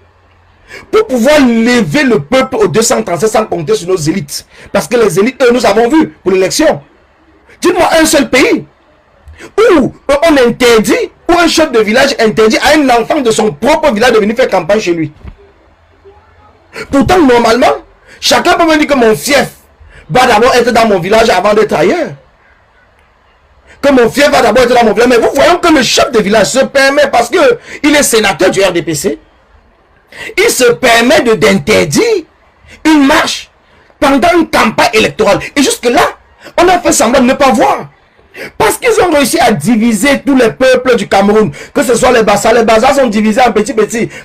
pour pouvoir lever le peuple au 237 sans compter sur nos élites. Parce que les élites, eux, nous avons vu pour l'élection. Dites-moi un seul pays où on interdit, où un chef de village interdit à un enfant de son propre village de venir faire campagne chez lui. Pourtant, normalement, chacun peut me dire que mon fief va d'abord être dans mon village avant d'être ailleurs. Que mon fief va d'abord être dans mon village. Mais vous voyez que le chef de village se permet, parce qu'il est sénateur du RDPC, il se permet d'interdire une marche pendant une campagne électorale. Et jusque là, on a fait semblant de ne pas voir. Parce qu'ils ont réussi à diviser tous les peuples du Cameroun. Que ce soit les Bassa sont divisés en petits.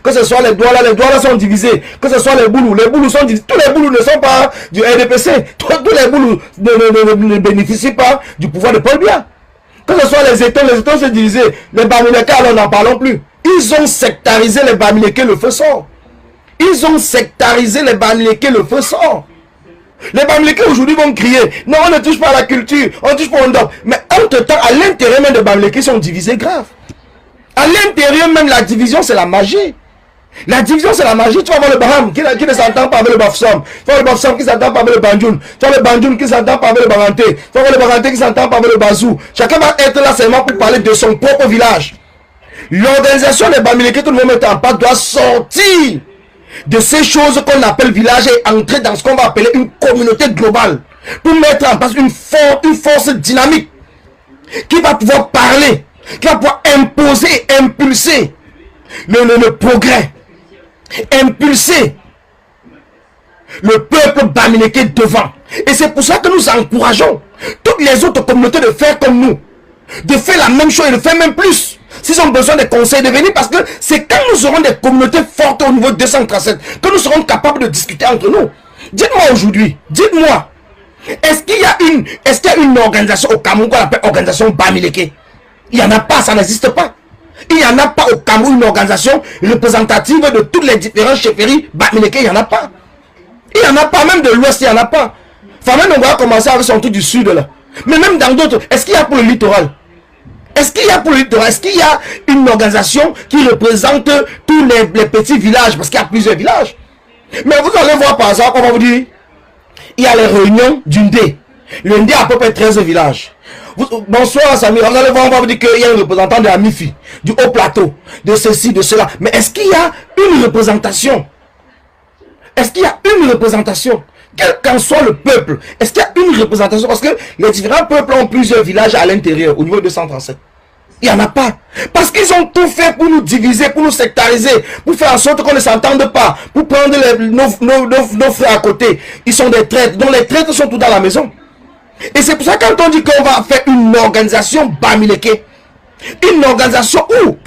Que ce soit les Douala sont divisés. Que ce soit les Boulous sont divisés. Tous les Boulous ne sont pas du RDPC. Tous les Boulous ne bénéficient pas du pouvoir de Paul Biya. Que ce soit les États sont divisés. Les Bamileke, alors n'en parlons plus. Ils ont sectarisé les Bamileke, le feu sort. Ils ont sectarisé les Bamileke, le feu sort. Les Bamileke aujourd'hui vont crier, non, on ne touche pas à la culture, on touche pas au ndop. Mais entre-temps, à l'intérieur même des Bamileke sont divisés grave. À l'intérieur même, la division, c'est la magie. La division, c'est la magie. Tu vas voir le Baham qui ne s'entend pas avec le Bafsam. Tu vas voir le Bafsam qui ne s'entend pas avec le Banjoun. Tu vas voir le Banjoun qui ne s'entend pas avec le Baranté. Tu vas voir le Baranté qui ne s'entend pas avec le Bazou. Chacun va être là seulement pour parler de son propre village. L'organisation des Bamileke, tout le monde met en place, doit sortir de ces choses qu'on appelle village et entrer dans ce qu'on va appeler une communauté globale pour mettre en place une force dynamique qui va pouvoir parler, qui va pouvoir imposer et impulser le progrès, impulser le peuple Bamileke devant. Et c'est pour ça que nous encourageons toutes les autres communautés de faire comme nous, de faire la même chose et de faire même plus. S'ils ont besoin de conseils, de venir, parce que c'est quand nous aurons des communautés fortes au niveau 237 que nous serons capables de discuter entre nous. Dites-moi aujourd'hui, dites-moi, est-ce qu'il y a une organisation au Cameroun qu'on appelle organisation Bamileke? Il n'y en a pas, ça n'existe pas. Il n'y en a pas au Cameroun une organisation représentative de toutes les différentes chefferies Bamileke, il n'y en a pas. Il n'y en a pas, même de l'ouest, il n'y en a pas. Fameux on va commencer avec son truc du sud là. Mais même dans d'autres, est-ce qu'il y a pour le littoral? Est-ce qu'il y a pour le littoral? Est-ce qu'il y a une organisation qui représente tous les petits villages? Parce qu'il y a plusieurs villages. Mais vous allez voir par exemple, on va vous dire, il y a les réunions du Ndé. Le Ndé a à peu près 13 villages. Bonsoir Samy, vous allez voir, on va vous dire qu'il y a un représentant de la MIFI, du haut plateau, de ceci, de cela. Mais est-ce qu'il y a une représentation? Est-ce qu'il y a une représentation? Quel qu'en soit le peuple, est-ce qu'il y a une représentation? Parce que les différents peuples ont plusieurs villages à l'intérieur, au niveau de 237. Il n'y en a pas. Parce qu'ils ont tout fait pour nous diviser, pour nous sectariser, pour faire en sorte qu'on ne s'entende pas, pour prendre nos frères à côté. Ils sont des traîtres, donc les traîtres sont tous dans la maison. Et c'est pour ça que quand on dit qu'on va faire une organisation Bamileke, une organisation où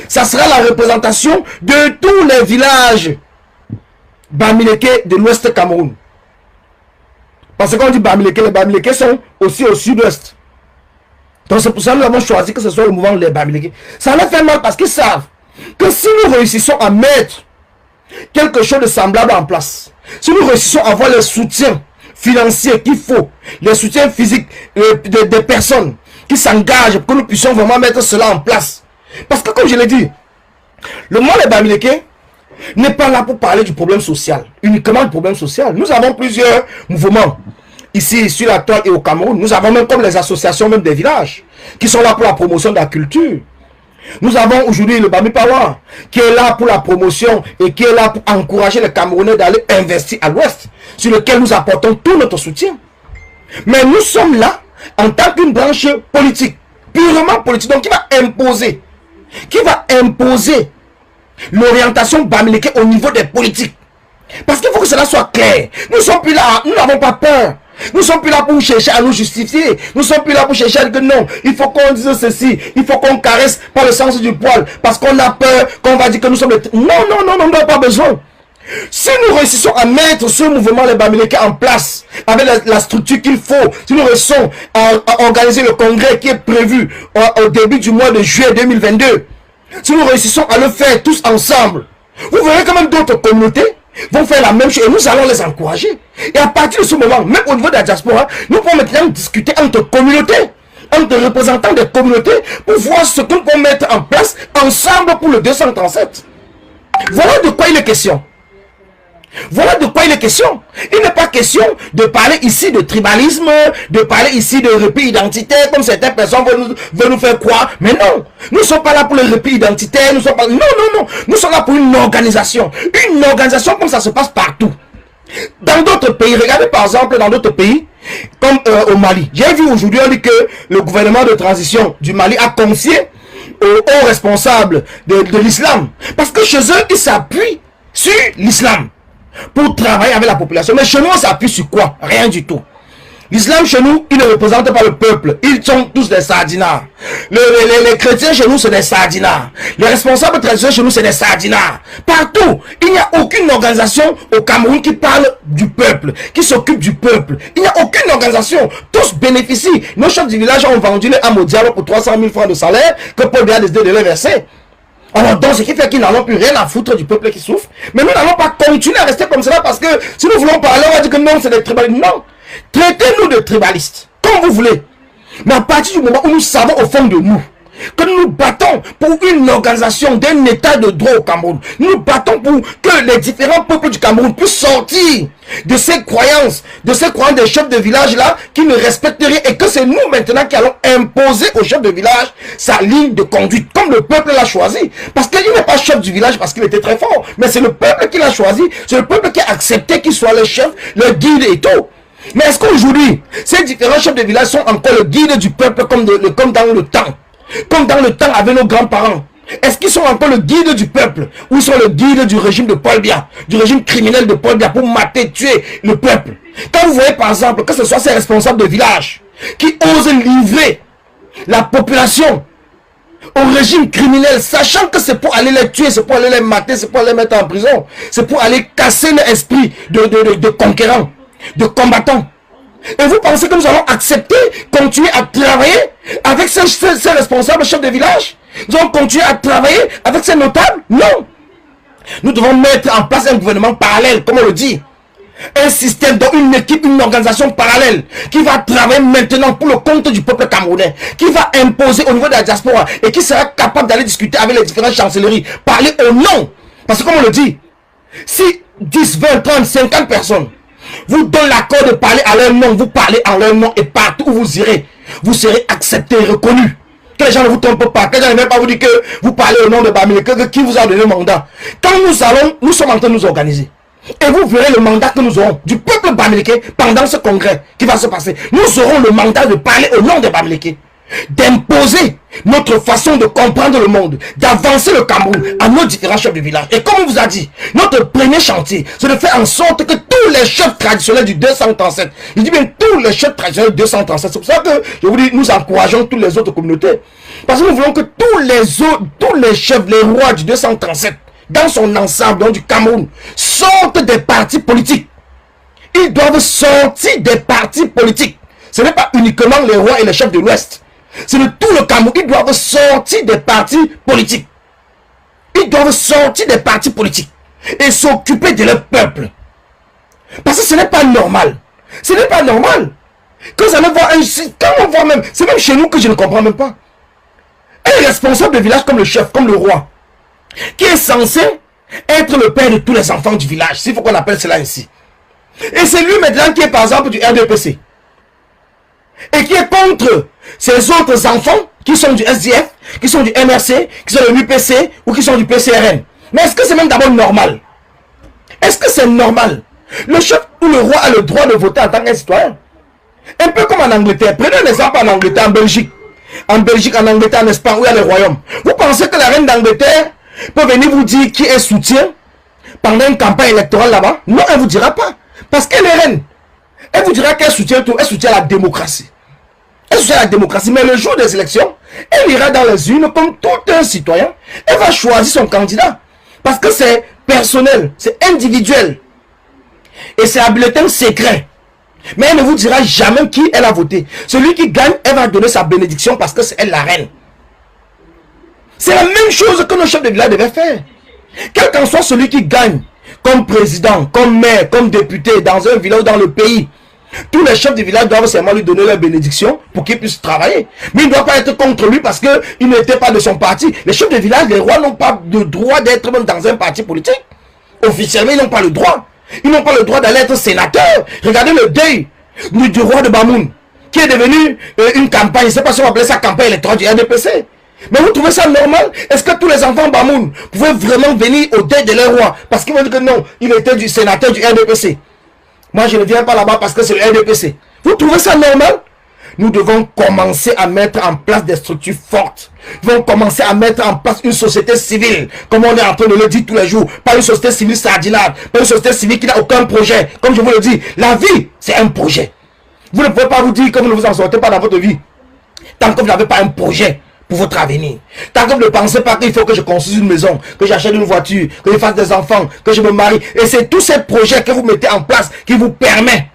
ça sera la représentation de tous les villages Bamileke de l'Ouest Cameroun. Parce qu'on dit Bamileke, les Bamileke sont aussi au sud-ouest. Donc c'est pour ça que nous avons choisi que ce soit le mouvement des Bamileke. Ça leur fait mal parce qu'ils savent que si nous réussissons à mettre quelque chose de semblable en place, si nous réussissons à avoir le soutien financier qu'il faut, le soutien physique des personnes qui s'engagent pour que nous puissions vraiment mettre cela en place. Parce que comme je l'ai dit, le mouvement des Bamileke n'est pas là pour parler du problème social, uniquement du problème social. Nous avons plusieurs mouvements ici sur la toile et au Cameroun. Nous avons même comme les associations même des villages qui sont là pour la promotion de la culture. Nous avons aujourd'hui le Bami Power qui est là pour la promotion et qui est là pour encourager les Camerounais d'aller investir à l'ouest, sur lequel nous apportons tout notre soutien. Mais nous sommes là en tant qu'une branche politique, purement politique, donc qui va imposer l'orientation Bamileke au niveau des politiques. Parce qu'il faut que cela soit clair. Nous ne sommes plus là, nous n'avons pas peur. Nous ne sommes plus là pour chercher à nous justifier. Nous ne sommes plus là pour chercher à dire que non, il faut qu'on dise ceci, il faut qu'on caresse par le sens du poil, parce qu'on a peur, qu'on va dire que nous sommes... Non, on n'a pas besoin. Si nous réussissons à mettre ce mouvement les Bamileke en place, avec la structure qu'il faut, si nous réussissons à organiser le congrès qui est prévu au début du mois de juillet 2022, si nous réussissons à le faire tous ensemble, vous verrez quand même d'autres communautés vont faire la même chose et nous allons les encourager. Et à partir de ce moment, même au niveau de la diaspora, nous pouvons maintenant discuter entre communautés, entre représentants des communautés, pour voir ce qu'on peut mettre en place ensemble pour le 237. Voilà de quoi il est question. Voilà de quoi il est question. Il n'est pas question de parler ici de tribalisme, de parler ici de repli identitaire, comme certaines personnes veulent nous faire croire. Mais non, nous ne sommes pas là pour le repli identitaire. Nous sommes pas... Non. Nous sommes là pour une organisation. Une organisation comme ça se passe partout. Dans d'autres pays, regardez par exemple dans d'autres pays, comme au Mali. J'ai vu aujourd'hui, on dit que le gouvernement de transition du Mali a confié aux hauts responsables de l'islam. Parce que chez eux, ils s'appuient sur l'islam pour travailler avec la population. Mais chez nous, on s'appuie sur quoi? Rien du tout. L'islam chez nous, il ne représente pas le peuple. Ils sont tous des sardinards. Les chrétiens chez nous, c'est des sardinards. Les responsables traditionnels chez nous, c'est des sardinards. Partout, il n'y a aucune organisation au Cameroun qui parle du peuple, qui s'occupe du peuple. Il n'y a aucune organisation. Tous bénéficient. Nos chefs du village ont vendu les âmes au diable pour 300 000 francs de salaire que Paul Biya a décidé de les verser. Alors donc, ce qui fait qu'ils n'en ont plus rien à foutre du peuple qui souffre. Mais nous n'allons pas continuer à rester comme cela parce que si nous voulons parler, on va dire que non, c'est des tribalistes. Non. Traitez-nous de tribalistes, comme vous voulez. Mais à partir du moment où nous savons au fond de nous que nous nous battons pour une organisation d'un état de droit au Cameroun, nous nous battons pour que les différents peuples du Cameroun puissent sortir de ces croyances des chefs de village là qui ne respectent rien, et que c'est nous maintenant qui allons imposer aux chefs de village sa ligne de conduite, comme le peuple l'a choisi. Parce qu'il n'est pas chef du village parce qu'il était très fort, mais c'est le peuple qui l'a choisi, c'est le peuple qui a accepté qu'il soit le chef, le guide et tout. Mais est-ce qu'aujourd'hui, ces différents chefs de village sont encore le guide du peuple comme dans le temps? Comme dans le temps avec nos grands-parents? Est-ce qu'ils sont encore le guide du peuple? Ou ils sont le guide du régime de Paul Biya, du régime criminel de Paul Biya pour mater, tuer le peuple? Quand vous voyez par exemple que ce soit ces responsables de village qui osent livrer la population au régime criminel, sachant que c'est pour aller les tuer, c'est pour aller les mater, c'est pour aller les mettre en prison, c'est pour aller casser l'esprit de conquérants, de combattants. Et vous pensez que nous allons accepter, continuer à travailler avec ces responsables chefs de village? Nous allons continuer à travailler avec ces notables? Non. Nous devons mettre en place un gouvernement parallèle, comme on le dit. Un système, donc une équipe, une organisation parallèle qui va travailler maintenant pour le compte du peuple camerounais, qui va imposer au niveau de la diaspora et qui sera capable d'aller discuter avec les différentes chancelleries, parler au nom. Parce que comme on le dit, si 10, 20, 30, 50 personnes vous donnent l'accord de parler à leur nom, vous parlez en leur nom, et partout où vous irez, vous serez accepté et reconnu. Que les gens ne vous trompent pas, que les gens ne viennent pas vous dire que vous parlez au nom de Bamileke, qui vous a donné le mandat. Quand nous sommes en train de nous organiser, et vous verrez le mandat que nous aurons du peuple Bamileke pendant ce congrès qui va se passer. Nous aurons le mandat de parler au nom de Bamileke, d'imposer notre façon de comprendre le monde, d'avancer le Cameroun à nos différents chefs de village. Et comme on vous a dit, notre premier chantier, c'est de faire en sorte que tous les chefs traditionnels du 237, je dis bien tous les chefs traditionnels du 237, c'est pour ça que je vous dis, nous encourageons toutes les autres communautés, parce que nous voulons que tous les chefs, les rois du 237, dans son ensemble, donc du Cameroun, sortent des partis politiques. Ils doivent sortir des partis politiques. Ce n'est pas uniquement les rois et les chefs de l'Ouest. C'est de tout le Cameroun. Ils doivent sortir des partis politiques. Ils doivent sortir des partis politiques et s'occuper de leur peuple. Parce que ce n'est pas normal. Ce n'est pas normal. Quand on voit même, c'est même chez nous que je ne comprends même pas. Un responsable de village comme le chef, comme le roi, qui est censé être le père de tous les enfants du village, s'il faut qu'on appelle cela ainsi. Et c'est lui maintenant qui est par exemple du RDPC. Et qui est contre ces autres enfants qui sont du SDF, qui sont du MRC, qui sont de l'UPC ou qui sont du PCRN. Mais est-ce que c'est même d'abord normal? Est-ce que c'est normal? Le chef ou le roi a le droit de voter en tant que citoyen. Un peu comme en Angleterre. Prenez un exemple en Angleterre, en Belgique. En Belgique, en Angleterre, en Espagne, où il y a les royaumes. Vous pensez que la reine d'Angleterre peut venir vous dire qui est soutien pendant une campagne électorale là-bas? Non, elle ne vous dira pas. Parce qu'elle est reine. Elle vous dira qu'elle soutient tout. Elle soutient la démocratie. Elle soutient la démocratie. Mais le jour des élections, elle ira dans les urnes comme tout un citoyen. Elle va choisir son candidat. Parce que c'est personnel. C'est individuel. Et c'est un bulletin secret. Mais elle ne vous dira jamais qui elle a voté. Celui qui gagne, elle va donner sa bénédiction parce que c'est elle la reine. C'est la même chose que nos chefs de village devaient faire. Quel qu'en soit celui qui gagne, comme président, comme maire, comme député, dans un village ou dans le pays, tous les chefs de village doivent seulement lui donner leur bénédiction pour qu'il puisse travailler. Mais il ne doit pas être contre lui parce qu'il n'était pas de son parti. Les chefs de village, les rois n'ont pas le droit d'être même dans un parti politique. Officiellement, ils n'ont pas le droit. Ils n'ont pas le droit d'aller être sénateur. Regardez le deuil du roi de Bamoun, qui est devenu une campagne, je ne sais pas si on va appeler ça campagne électorale du RDPC. Mais vous trouvez ça normal? Est-ce que tous les enfants Bamoun pouvaient vraiment venir au deuil de leur roi? Parce qu'ils vont dire que non, il était du sénateur du RDPC. Moi, je ne viens pas là-bas parce que c'est le RDPC. Vous trouvez ça normal? Nous devons commencer à mettre en place des structures fortes. Nous devons commencer à mettre en place une société civile, comme on est en train de le dire tous les jours. Pas une société civile sardinale, pas une société civile qui n'a aucun projet. Comme je vous le dis, la vie, c'est un projet. Vous ne pouvez pas vous dire que vous ne vous en sortez pas dans votre vie. Tant que vous n'avez pas un projet pour votre avenir. Tant que vous ne pensez pas qu'il faut que je construise une maison, que j'achète une voiture, que je fasse des enfants, que je me marie. Et c'est tous ces projets que vous mettez en place qui vous permet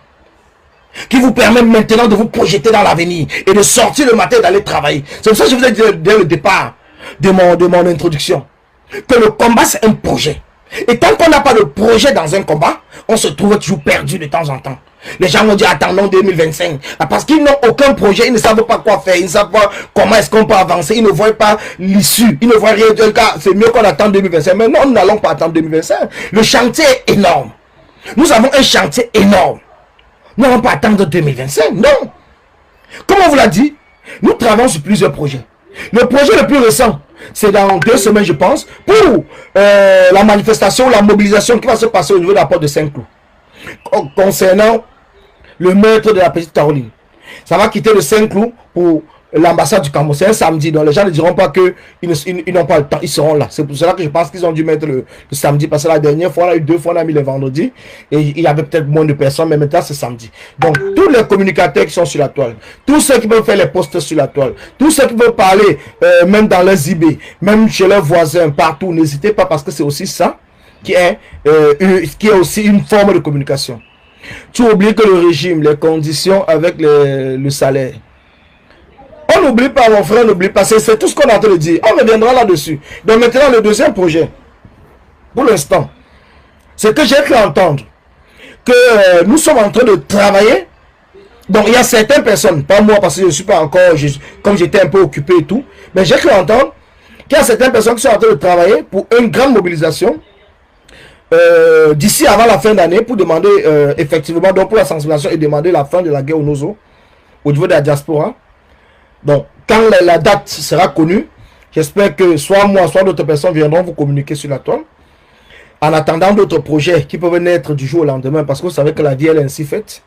maintenant de vous projeter dans l'avenir et de sortir le matin et d'aller travailler. C'est pour ça que je vous ai dit dès le départ de mon introduction que le combat c'est un projet. Et tant qu'on n'a pas de projet dans un combat, on se trouve toujours perdu de temps en temps. Les gens vont dire attendons 2025 parce qu'ils n'ont aucun projet, ils ne savent pas quoi faire, ils ne savent pas comment est-ce qu'on peut avancer, ils ne voient pas l'issue, ils ne voient rien de cas. C'est mieux qu'on attende 2025. Mais non, nous n'allons pas attendre 2025. Le chantier est énorme. Nous avons un chantier énorme. Nous n'allons pas attendre 2025. Non. Comme on vous l'a dit, nous travaillons sur plusieurs projets. Le projet le plus récent, c'est dans 2 semaines, je pense, pour la manifestation, la mobilisation qui va se passer au niveau de la porte de Saint-Cloud. Concernant le meurtre de la petite Caroline. Ça va quitter le Saint-Cloud pour l'ambassade du Cameroun. C'est un samedi, donc les gens ne diront pas qu'ils n'ont pas le temps, ils seront là. C'est pour cela que je pense qu'ils ont dû mettre le samedi, parce que la dernière fois, on a eu 2 fois, on a mis le vendredi, et il y avait peut-être moins de personnes, mais maintenant c'est samedi. Donc tous les communicateurs qui sont sur la toile, tous ceux qui veulent faire les posts sur la toile, tous ceux qui veulent parler, même dans les IB, même chez leurs voisins, partout, n'hésitez pas, parce que c'est aussi ça qui est aussi une forme de communication. Tu oublies que le régime, les conditions avec le salaire, on n'oublie pas, mon frère, n'oublie pas, c'est tout ce qu'on a en train de dire. On reviendra là-dessus. Donc maintenant, le deuxième projet, pour l'instant, c'est que j'ai cru entendre que nous sommes en train de travailler. Donc il y a certaines personnes, pas moi parce que je ne suis pas encore, comme j'étais un peu occupé et tout, mais j'ai cru entendre qu'il y a certaines personnes qui sont en train de travailler pour une grande mobilisation d'ici avant la fin d'année pour demander effectivement, donc pour la sensibilisation et demander la fin de la guerre au Nozo au niveau de la diaspora. Donc, quand la date sera connue, j'espère que soit moi, soit d'autres personnes viendront vous communiquer sur la toile. En attendant d'autres projets qui peuvent naître du jour au lendemain, parce que vous savez que la vie elle est ainsi faite.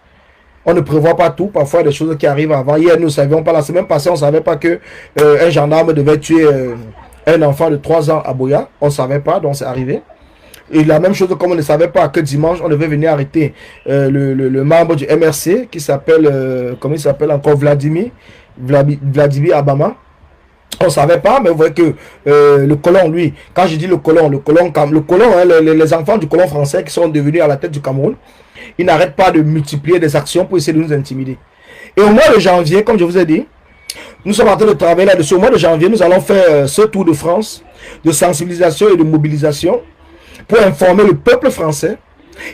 On ne prévoit pas tout, parfois il y a des choses qui arrivent avant. Hier, nous ne savions pas, la semaine passée, on ne savait pas que un gendarme devait tuer un enfant de 3 ans à Boya. On ne savait pas, donc c'est arrivé. Et la même chose, comme on ne savait pas que dimanche, on devait venir arrêter le membre du MRC qui s'appelle, comment il s'appelle encore, Vladimir Abama. On ne savait pas, mais vous voyez que le colon, lui, quand je dis le colon, hein, les enfants du colon français qui sont devenus à la tête du Cameroun, ils n'arrêtent pas de multiplier des actions pour essayer de nous intimider. Et au mois de janvier, comme je vous ai dit, nous sommes en train de travailler là-dessus. Au mois de janvier, nous allons faire ce tour de France de sensibilisation et de mobilisation pour informer le peuple français.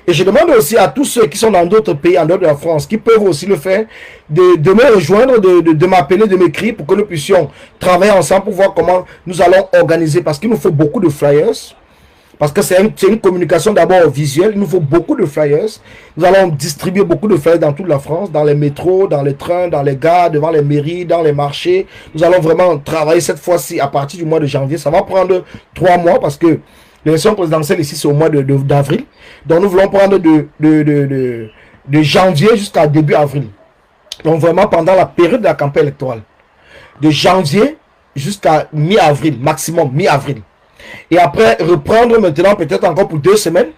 Et je demande aussi à tous ceux qui sont dans d'autres pays, en dehors de la France, qui peuvent aussi le faire, de me rejoindre, de m'appeler, de m'écrire pour que nous puissions travailler ensemble pour voir comment nous allons organiser. Parce qu'il nous faut beaucoup de flyers. Parce que c'est une communication d'abord visuelle. Il nous faut beaucoup de flyers. Nous allons distribuer beaucoup de flyers dans toute la France, dans les métros, dans les trains, dans les gares, devant les mairies, dans les marchés. Nous allons vraiment travailler cette fois-ci à partir du mois de janvier. Ça va prendre 3 mois parce que l'élection présidentielle ici, c'est au mois d'avril. Donc, nous voulons prendre de janvier jusqu'à début avril. Donc, vraiment, pendant la période de la campagne électorale. De janvier jusqu'à mi-avril, maximum mi-avril. Et après, reprendre maintenant peut-être encore pour 2 semaines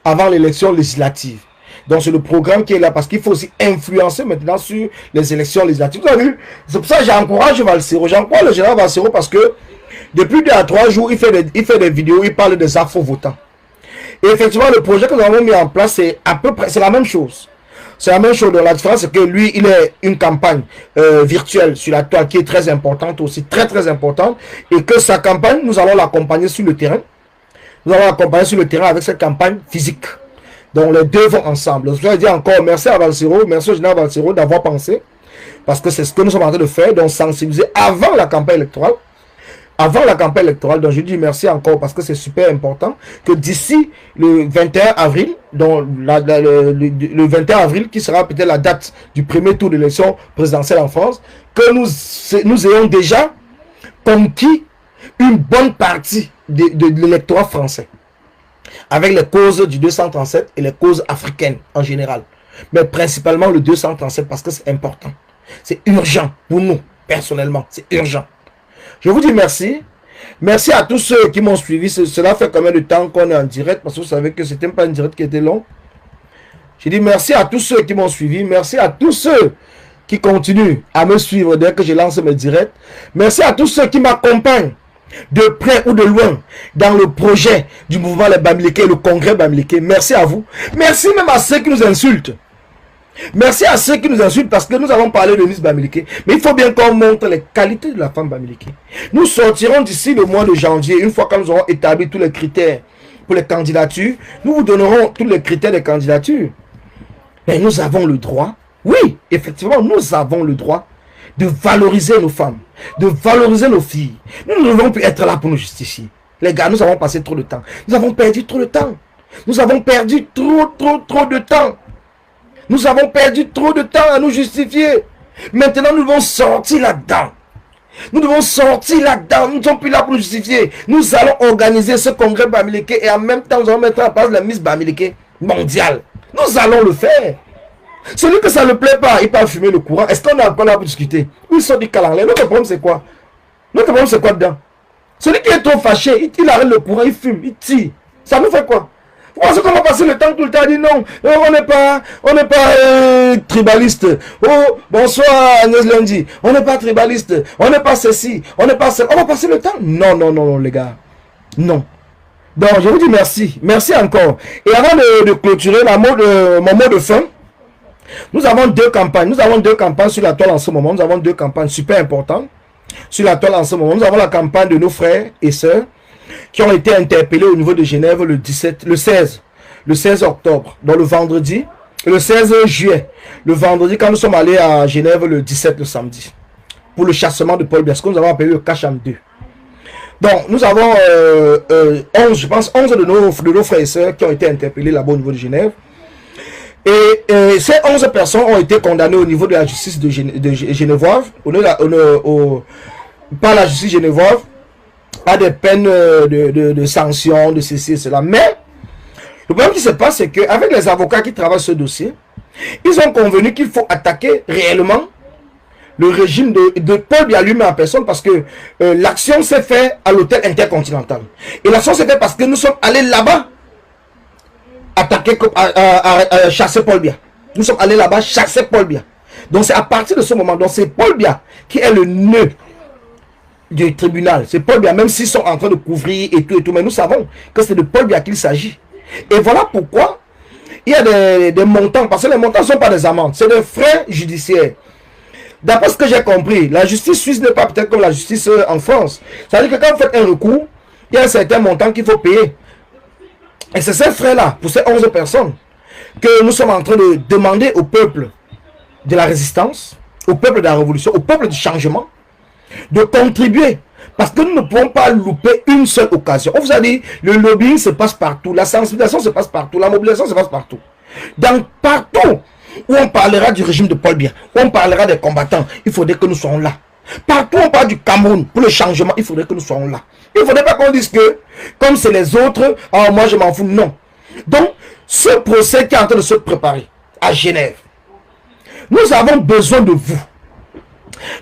avant l'élection législative. Donc, c'est le programme qui est là parce qu'il faut aussi influencer maintenant sur les élections législatives. Vous avez vu? C'est pour ça que j'encourage Valsero. J'encourage le général Valsero parce que depuis 2 à 3 jours, il fait des vidéos, il parle des afro-votants. Et effectivement, le projet que nous avons mis en place, c'est à peu près, c'est la même chose. C'est la même chose. Donc, la différence, c'est que lui, il est une campagne virtuelle sur la toile qui est très importante aussi, très très importante. Et que sa campagne, nous allons l'accompagner sur le terrain. Nous allons l'accompagner sur le terrain avec cette campagne physique. Donc, les deux vont ensemble. Je vais dire encore merci à Valsero, merci au général Valsero d'avoir pensé. Parce que c'est ce que nous sommes en train de faire, donc sensibiliser avant la campagne électorale. Avant la campagne électorale, donc je dis merci encore parce que c'est super important que d'ici le 21 avril, donc le 21 avril qui sera peut-être la date du premier tour de l'élection présidentielle en France, que nous ayons déjà conquis une bonne partie de l'électorat français avec les causes du 237 et les causes africaines en général, mais principalement le 237 parce que c'est important, c'est urgent pour nous personnellement, c'est urgent. Je vous dis merci. Merci à tous ceux qui m'ont suivi. Cela fait combien de temps qu'on est en direct? Parce que vous savez que c'était pas un direct qui était long. Je dis merci à tous ceux qui m'ont suivi. Merci à tous ceux qui continuent à me suivre dès que je lance mes directs. Merci à tous ceux qui m'accompagnent de près ou de loin dans le projet du mouvement Les Bamileke, le congrès Bamileke. Merci à vous. Merci même à ceux qui nous insultent. Merci à ceux qui nous insultent parce que nous avons parlé de Miss Bamileke. Mais il faut bien qu'on montre les qualités de la femme Bamileke. Nous sortirons d'ici le mois de janvier, une fois que nous aurons établi tous les critères pour les candidatures. Nous vous donnerons tous les critères des candidatures. Mais nous avons le droit, oui, effectivement, nous avons le droit de valoriser nos femmes, de valoriser nos filles. Nous ne devons plus être là pour nous justifier. Les gars, nous avons passé trop de temps. Nous avons perdu trop de temps. Nous avons perdu trop de temps. Nous avons perdu trop de temps à nous justifier. Maintenant, nous devons sortir là-dedans. Nous devons sortir là-dedans. Nous ne sommes plus là pour nous justifier. Nous allons organiser ce congrès Bamileke et en même temps, nous allons mettre en place la Miss Bamileke mondiale. Nous allons le faire. Celui que ça ne plaît pas, il peut fumer le courant. Est-ce qu'on est encore là pour discuter? Ils sont du calanlais. Notre problème, c'est quoi? Notre problème, c'est quoi dedans? Celui qui est trop fâché, il arrête le courant, il fume, il tire. Ça nous fait quoi? Vous pensez qu'on va passer le temps tout le temps à dire non, on n'est pas tribaliste. Oh, bonsoir Agnès Lundi. On n'est pas tribaliste. On n'est pas ceci. On n'est pas cela. On va passer le temps? Non, non, non, non, les gars. Non. Donc, je vous dis merci. Merci encore. Et avant de clôturer mon mot de fin, nous avons deux campagnes. Nous avons deux campagnes sur la toile en ce moment. Nous avons deux campagnes super importantes sur la toile en ce moment. Nous avons la campagne de nos frères et sœurs qui ont été interpellés au niveau de Genève le 16 octobre, donc le vendredi, le 16 juillet, le vendredi, quand nous sommes allés à Genève le 17, le samedi, pour le chassement de Paul Biya, ce que nous avons appelé le Cacham 2. Donc, nous avons 11, je pense, 11 de nos frères et sœurs qui ont été interpellés là-bas au niveau de Genève. Et ces 11 personnes ont été condamnées au niveau de la justice de Genevoise, par la justice genevoise, à des peines de sanctions, de ceci et cela. Mais, le problème qui se passe, c'est qu'avec les avocats qui travaillent ce dossier, ils ont convenu qu'il faut attaquer réellement le régime de Paul Biya lui-même en personne, parce que l'action s'est faite à l'hôtel Intercontinental. Et l'action s'est faite parce que nous sommes allés là-bas attaquer, chasser Paul Biya. Nous sommes allés là-bas chasser Paul Biya. Donc c'est à partir de ce moment, donc c'est Paul Biya qui est le nœud du tribunal. C'est Paul Biya, même s'ils sont en train de couvrir et tout, mais nous savons que c'est de Paul Biya qu'il s'agit. Et voilà pourquoi il y a des montants, parce que les montants ne sont pas des amendes, c'est des frais judiciaires. D'après ce que j'ai compris, la justice suisse n'est pas peut-être comme la justice en France. C'est-à-dire que quand vous faites un recours, il y a un certain montant qu'il faut payer. Et c'est ces frais-là, pour ces 11 personnes, que nous sommes en train de demander au peuple de la résistance, au peuple de la révolution, au peuple du changement, de contribuer. Parce que nous ne pouvons pas louper une seule occasion. On vous a dit, le lobbying se passe partout, la sensibilisation se passe partout, la mobilisation se passe partout. Donc partout où on parlera du régime de Paul Biya, où on parlera des combattants, il faudrait que nous soyons là. Partout où on parle du Cameroun, pour le changement, il faudrait que nous soyons là. Il ne faudrait pas qu'on dise que, comme c'est les autres, oh, moi je m'en fous. Non. Donc, ce procès qui est en train de se préparer à Genève, nous avons besoin de vous.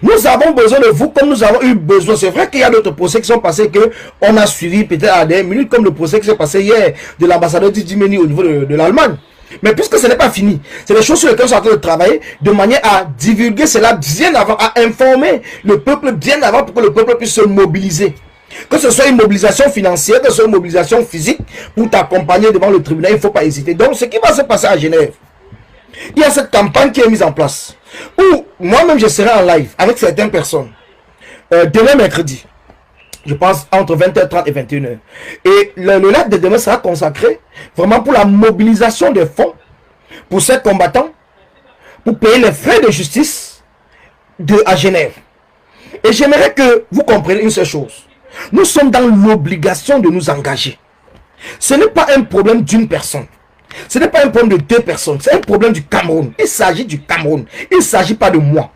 Nous avons besoin de vous comme nous avons eu besoin. C'est vrai qu'il y a d'autres procès qui sont passés que on a suivi peut-être à des minutes, comme le procès qui s'est passé hier de l'ambassadeur Didimeni au niveau de l'Allemagne. Mais puisque ce n'est pas fini, c'est des choses sur lesquelles nous sommes en train de travailler de manière à divulguer cela bien avant, à informer le peuple bien avant pour que le peuple puisse se mobiliser. Que ce soit une mobilisation financière, que ce soit une mobilisation physique pour t'accompagner devant le tribunal, il ne faut pas hésiter. Donc ce qui va se passer à Genève, il y a cette campagne qui est mise en place où moi-même je serai en live avec certaines personnes demain mercredi, je pense entre 20h30 et 21h. Et le live de demain sera consacré vraiment pour la mobilisation des fonds pour ces combattants, pour payer les frais de justice à Genève. Et j'aimerais que vous compreniez une seule chose. Nous sommes dans l'obligation de nous engager. Ce n'est pas un problème d'une personne. Ce n'est pas un problème de deux personnes. C'est un problème du Cameroun. Il s'agit du Cameroun. Il ne s'agit pas de moi.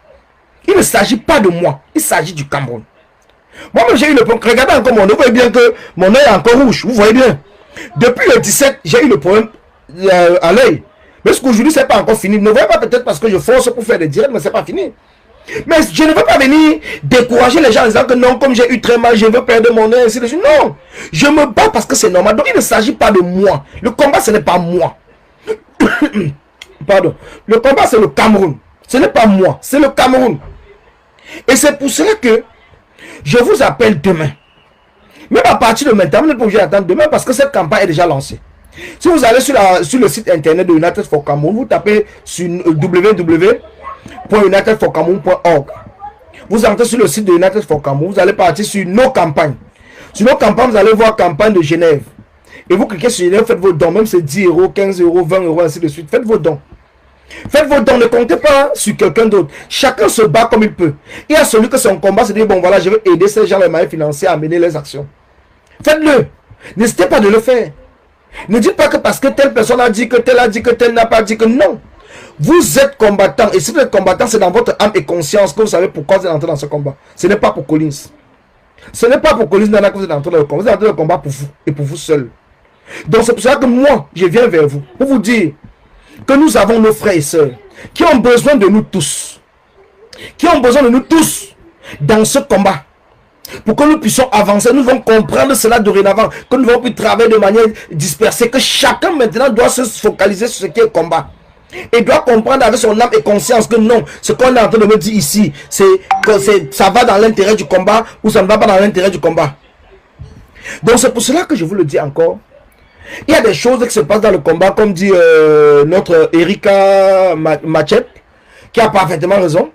Il ne s'agit pas de moi. Il s'agit du Cameroun. Moi-même, j'ai eu le problème. Regardez encore mon œil. Vous voyez bien que mon œil est encore rouge. Vous voyez bien. Depuis le 17, j'ai eu le problème à l'œil. Mais ce qu'aujourd'hui, ce n'est pas encore fini. Ne voyez pas peut-être parce que je force pour faire des directs, mais ce n'est pas fini. Mais je ne veux pas venir décourager les gens en disant que non, comme j'ai eu très mal, je veux perdre mon œil, ainsi de suite. Non, je me bats parce que c'est normal. Donc il ne s'agit pas de moi. Le combat, ce n'est pas moi. pardon, le combat c'est le Cameroun. Ce n'est pas moi, c'est le Cameroun. Et c'est pour cela que je vous appelle demain. Même à partir de maintenant, vous n'êtes pas obligé d'attendre demain parce que cette campagne est déjà lancée. Si vous allez sur le site internet de United for Cameroun, vous tapez sur www.unitedforcameroun.org. Vous entrez sur le site de United for Cameroun, vous allez partir sur nos campagnes. Sur nos campagnes, vous allez voir campagne de Genève. Et vous cliquez sur Genève, faites vos dons, même c'est 10 euros, 15 euros, 20 euros, ainsi de suite. Faites vos dons. Faites vos dons, ne comptez pas sur quelqu'un d'autre. Chacun se bat comme il peut. Il y a celui que son combat, c'est de dire, bon voilà, je vais aider ces gens, les moyens financiers à mener les actions. Faites-le. N'hésitez pas de le faire. Ne dites pas que parce que telle personne a dit, que telle a dit, que telle n'a pas dit, que non. Vous êtes combattant. Et si vous êtes combattant, c'est dans votre âme et conscience que vous savez pourquoi vous êtes entré dans ce combat. Ce n'est pas pour Collins. Ce n'est pas pour Collins Nana que vous êtes entré dans le combat. Vous êtes entré dans le combat pour vous et pour vous seul. Donc c'est pour ça que moi, je viens vers vous pour vous dire que nous avons nos frères et sœurs qui ont besoin de nous tous. Qui ont besoin de nous tous dans ce combat. Pour que nous puissions avancer, nous devons comprendre cela dorénavant, que nous devons plus travailler de manière dispersée, que chacun maintenant doit se focaliser sur ce qui est combat. Et doit comprendre avec son âme et conscience que non, ce qu'on est en train de me dire ici, c'est que ça va dans l'intérêt du combat ou ça ne va pas dans l'intérêt du combat. Donc c'est pour cela que je vous le dis encore. Il y a des choses qui se passent dans le combat, comme dit notre Erika Machep, qui a parfaitement raison.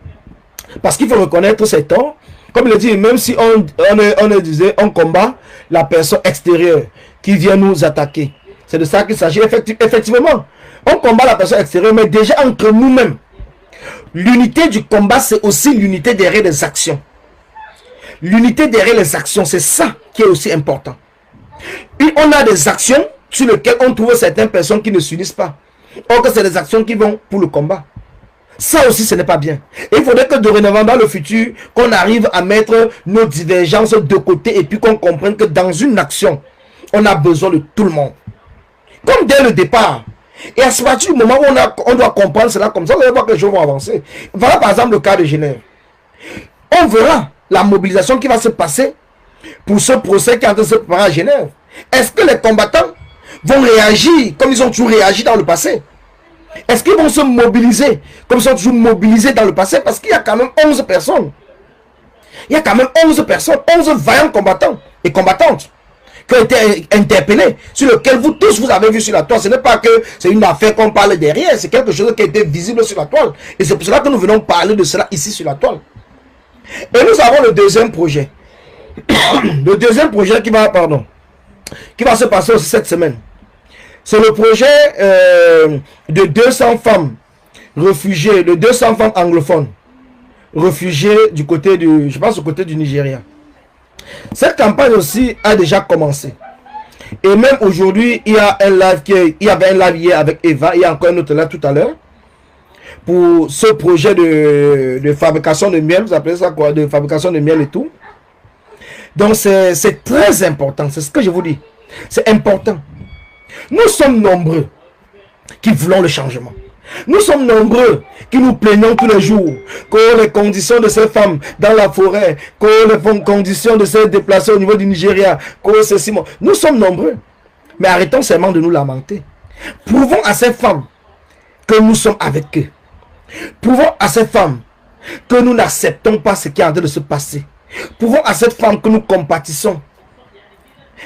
Parce qu'il faut reconnaître ses torts. Comme il le dit, même si on combat la personne extérieure qui vient nous attaquer. C'est de ça qu'il s'agit. Effectivement, on combat la personne extérieure, mais déjà entre nous-mêmes. L'unité du combat, c'est aussi l'unité derrière les actions. L'unité derrière les actions, c'est ça qui est aussi important. Et on a des actions sur lesquelles on trouve certaines personnes qui ne s'unissent pas. Or que c'est des actions qui vont pour le combat. Ça aussi, ce n'est pas bien. Et il faudrait que dorénavant, dans le futur, qu'on arrive à mettre nos divergences de côté et puis qu'on comprenne que dans une action, on a besoin de tout le monde. Comme dès le départ. Et à partir du moment où on doit comprendre cela comme ça, on va voir que les choses vont avancer. Voilà par exemple le cas de Genève. On verra la mobilisation qui va se passer pour ce procès qui est en train de se préparer à Genève. Est-ce que les combattants vont réagir comme ils ont toujours réagi dans le passé? Est-ce qu'ils vont se mobiliser comme ils ont toujours mobilisé dans le passé? Parce qu'il y a quand même 11 personnes. Il y a quand même 11 personnes, 11 vaillants combattants et combattantes qui ont été interpellés, sur lequel vous tous vous avez vu sur la toile. Ce n'est pas que c'est une affaire qu'on parle derrière, c'est quelque chose qui a été visible sur la toile. Et c'est pour cela que nous venons parler de cela ici sur la toile. Et nous avons le deuxième projet. Le deuxième projet qui va se passer aussi cette semaine. C'est le projet de 200 femmes réfugiées, de 200 femmes anglophones réfugiées du côté du, je pense au côté du Nigeria. Cette campagne aussi a déjà commencé. Et même aujourd'hui, il y a un live il y avait un live hier avec Eva, il y a encore un autre là tout à l'heure. Pour ce projet de fabrication de miel, vous appelez ça quoi? De fabrication de miel et tout. Donc c'est très important, c'est ce que je vous dis. C'est important. Nous sommes nombreux qui voulons le changement. Nous sommes nombreux qui nous plaignons tous les jours que les conditions de ces femmes dans la forêt, que les conditions de ces déplacés au niveau du Nigeria, que ceci. Nous sommes nombreux. Mais arrêtons seulement de nous lamenter. Prouvons à ces femmes que nous sommes avec eux. Prouvons à ces femmes que nous n'acceptons pas ce qui est en train de se passer. Prouvons à cette femme que nous compatissons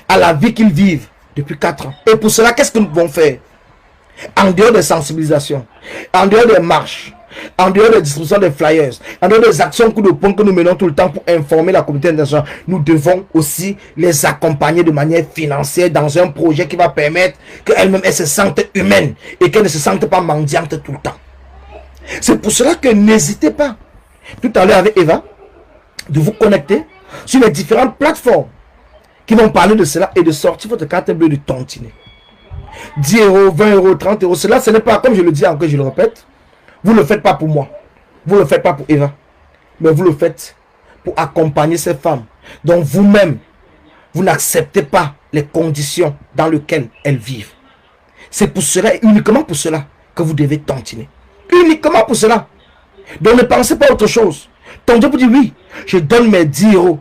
à la vie qu'ils vivent depuis 4 ans. Et pour cela, qu'est-ce que nous pouvons faire? En dehors des sensibilisations, en dehors des marches, en dehors des distributions des flyers, en dehors des actions coup de poing que nous menons tout le temps pour informer la communauté internationale, nous devons aussi les accompagner de manière financière dans un projet qui va permettre qu'elles-mêmes se sentent humaines et qu'elles ne se sentent pas mendiantes tout le temps. C'est pour cela que n'hésitez pas, tout à l'heure avec Eva, de vous connecter sur les différentes plateformes qui vont parler de cela et de sortir votre carte bleue de tontiner. 10 euros, 20 euros, 30 euros, cela ce n'est pas, comme je le dis encore, je le répète, vous ne le faites pas pour moi, vous ne le faites pas pour Eva, mais vous le faites pour accompagner ces femmes dont vous-même, vous n'acceptez pas les conditions dans lesquelles elles vivent. C'est pour cela, uniquement pour cela, que vous devez tontiner. Uniquement pour cela. Donc ne pensez pas à autre chose. Ton Dieu vous dit oui, je donne mes 10 euros.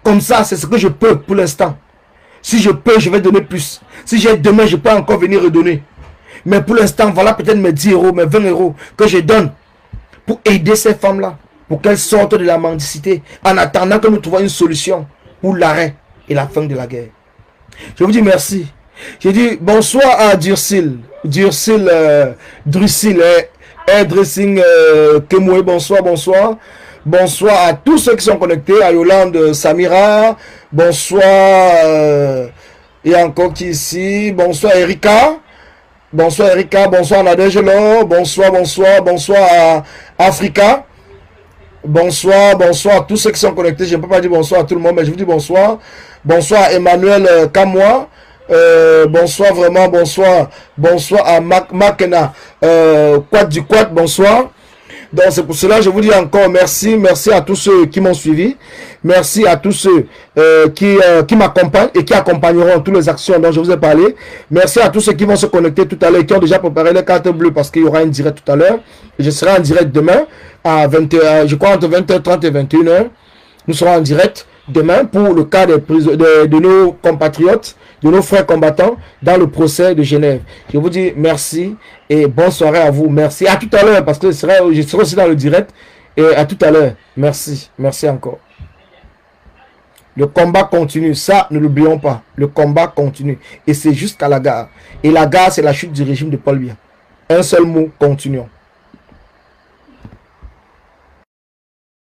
Comme ça, c'est ce que je peux pour l'instant. Si je peux, je vais donner plus. Si j'ai demain, je peux encore venir redonner. Mais pour l'instant, voilà peut-être mes 10 euros, mes 20 euros que je donne pour aider ces femmes-là, pour qu'elles sortent de la mendicité, en attendant que nous trouvions une solution pour l'arrêt et la fin de la guerre. Je vous dis merci. Je dis bonsoir à Drusil, Drusil, Dressing, Kemoué, bonsoir, bonsoir. Bonsoir à tous ceux qui sont connectés, à Yolande, Samira, bonsoir, et encore qui ici, bonsoir Erika, bonsoir Nadejelo, bonsoir à Africa, bonsoir à tous ceux qui sont connectés, je ne peux pas dire bonsoir à tout le monde, mais je vous dis bonsoir, bonsoir à Emmanuel Kamoa, bonsoir vraiment, bonsoir à Makena, Quad, bonsoir. Donc c'est pour cela que je vous dis encore merci à tous ceux qui m'ont suivi, merci à tous ceux qui m'accompagnent et qui accompagneront toutes les actions dont je vous ai parlé. Merci à tous ceux qui vont se connecter tout à l'heure, qui ont déjà préparé les cartes bleues parce qu'il y aura un direct tout à l'heure. Je serai en direct demain à 20h, je crois entre 20h30 et 21h. Nous serons en direct demain pour le cas de nos compatriotes, de nos frères combattants dans le procès de Genève. Je vous dis merci et bonne soirée à vous. Merci. À tout à l'heure parce que je serai aussi dans le direct. Et à tout à l'heure. Merci. Merci encore. Le combat continue. Ça, ne l'oublions pas. Le combat continue. Et c'est jusqu'à la gare. Et la gare, c'est la chute du régime de Paul Biya. Un seul mot, continuons.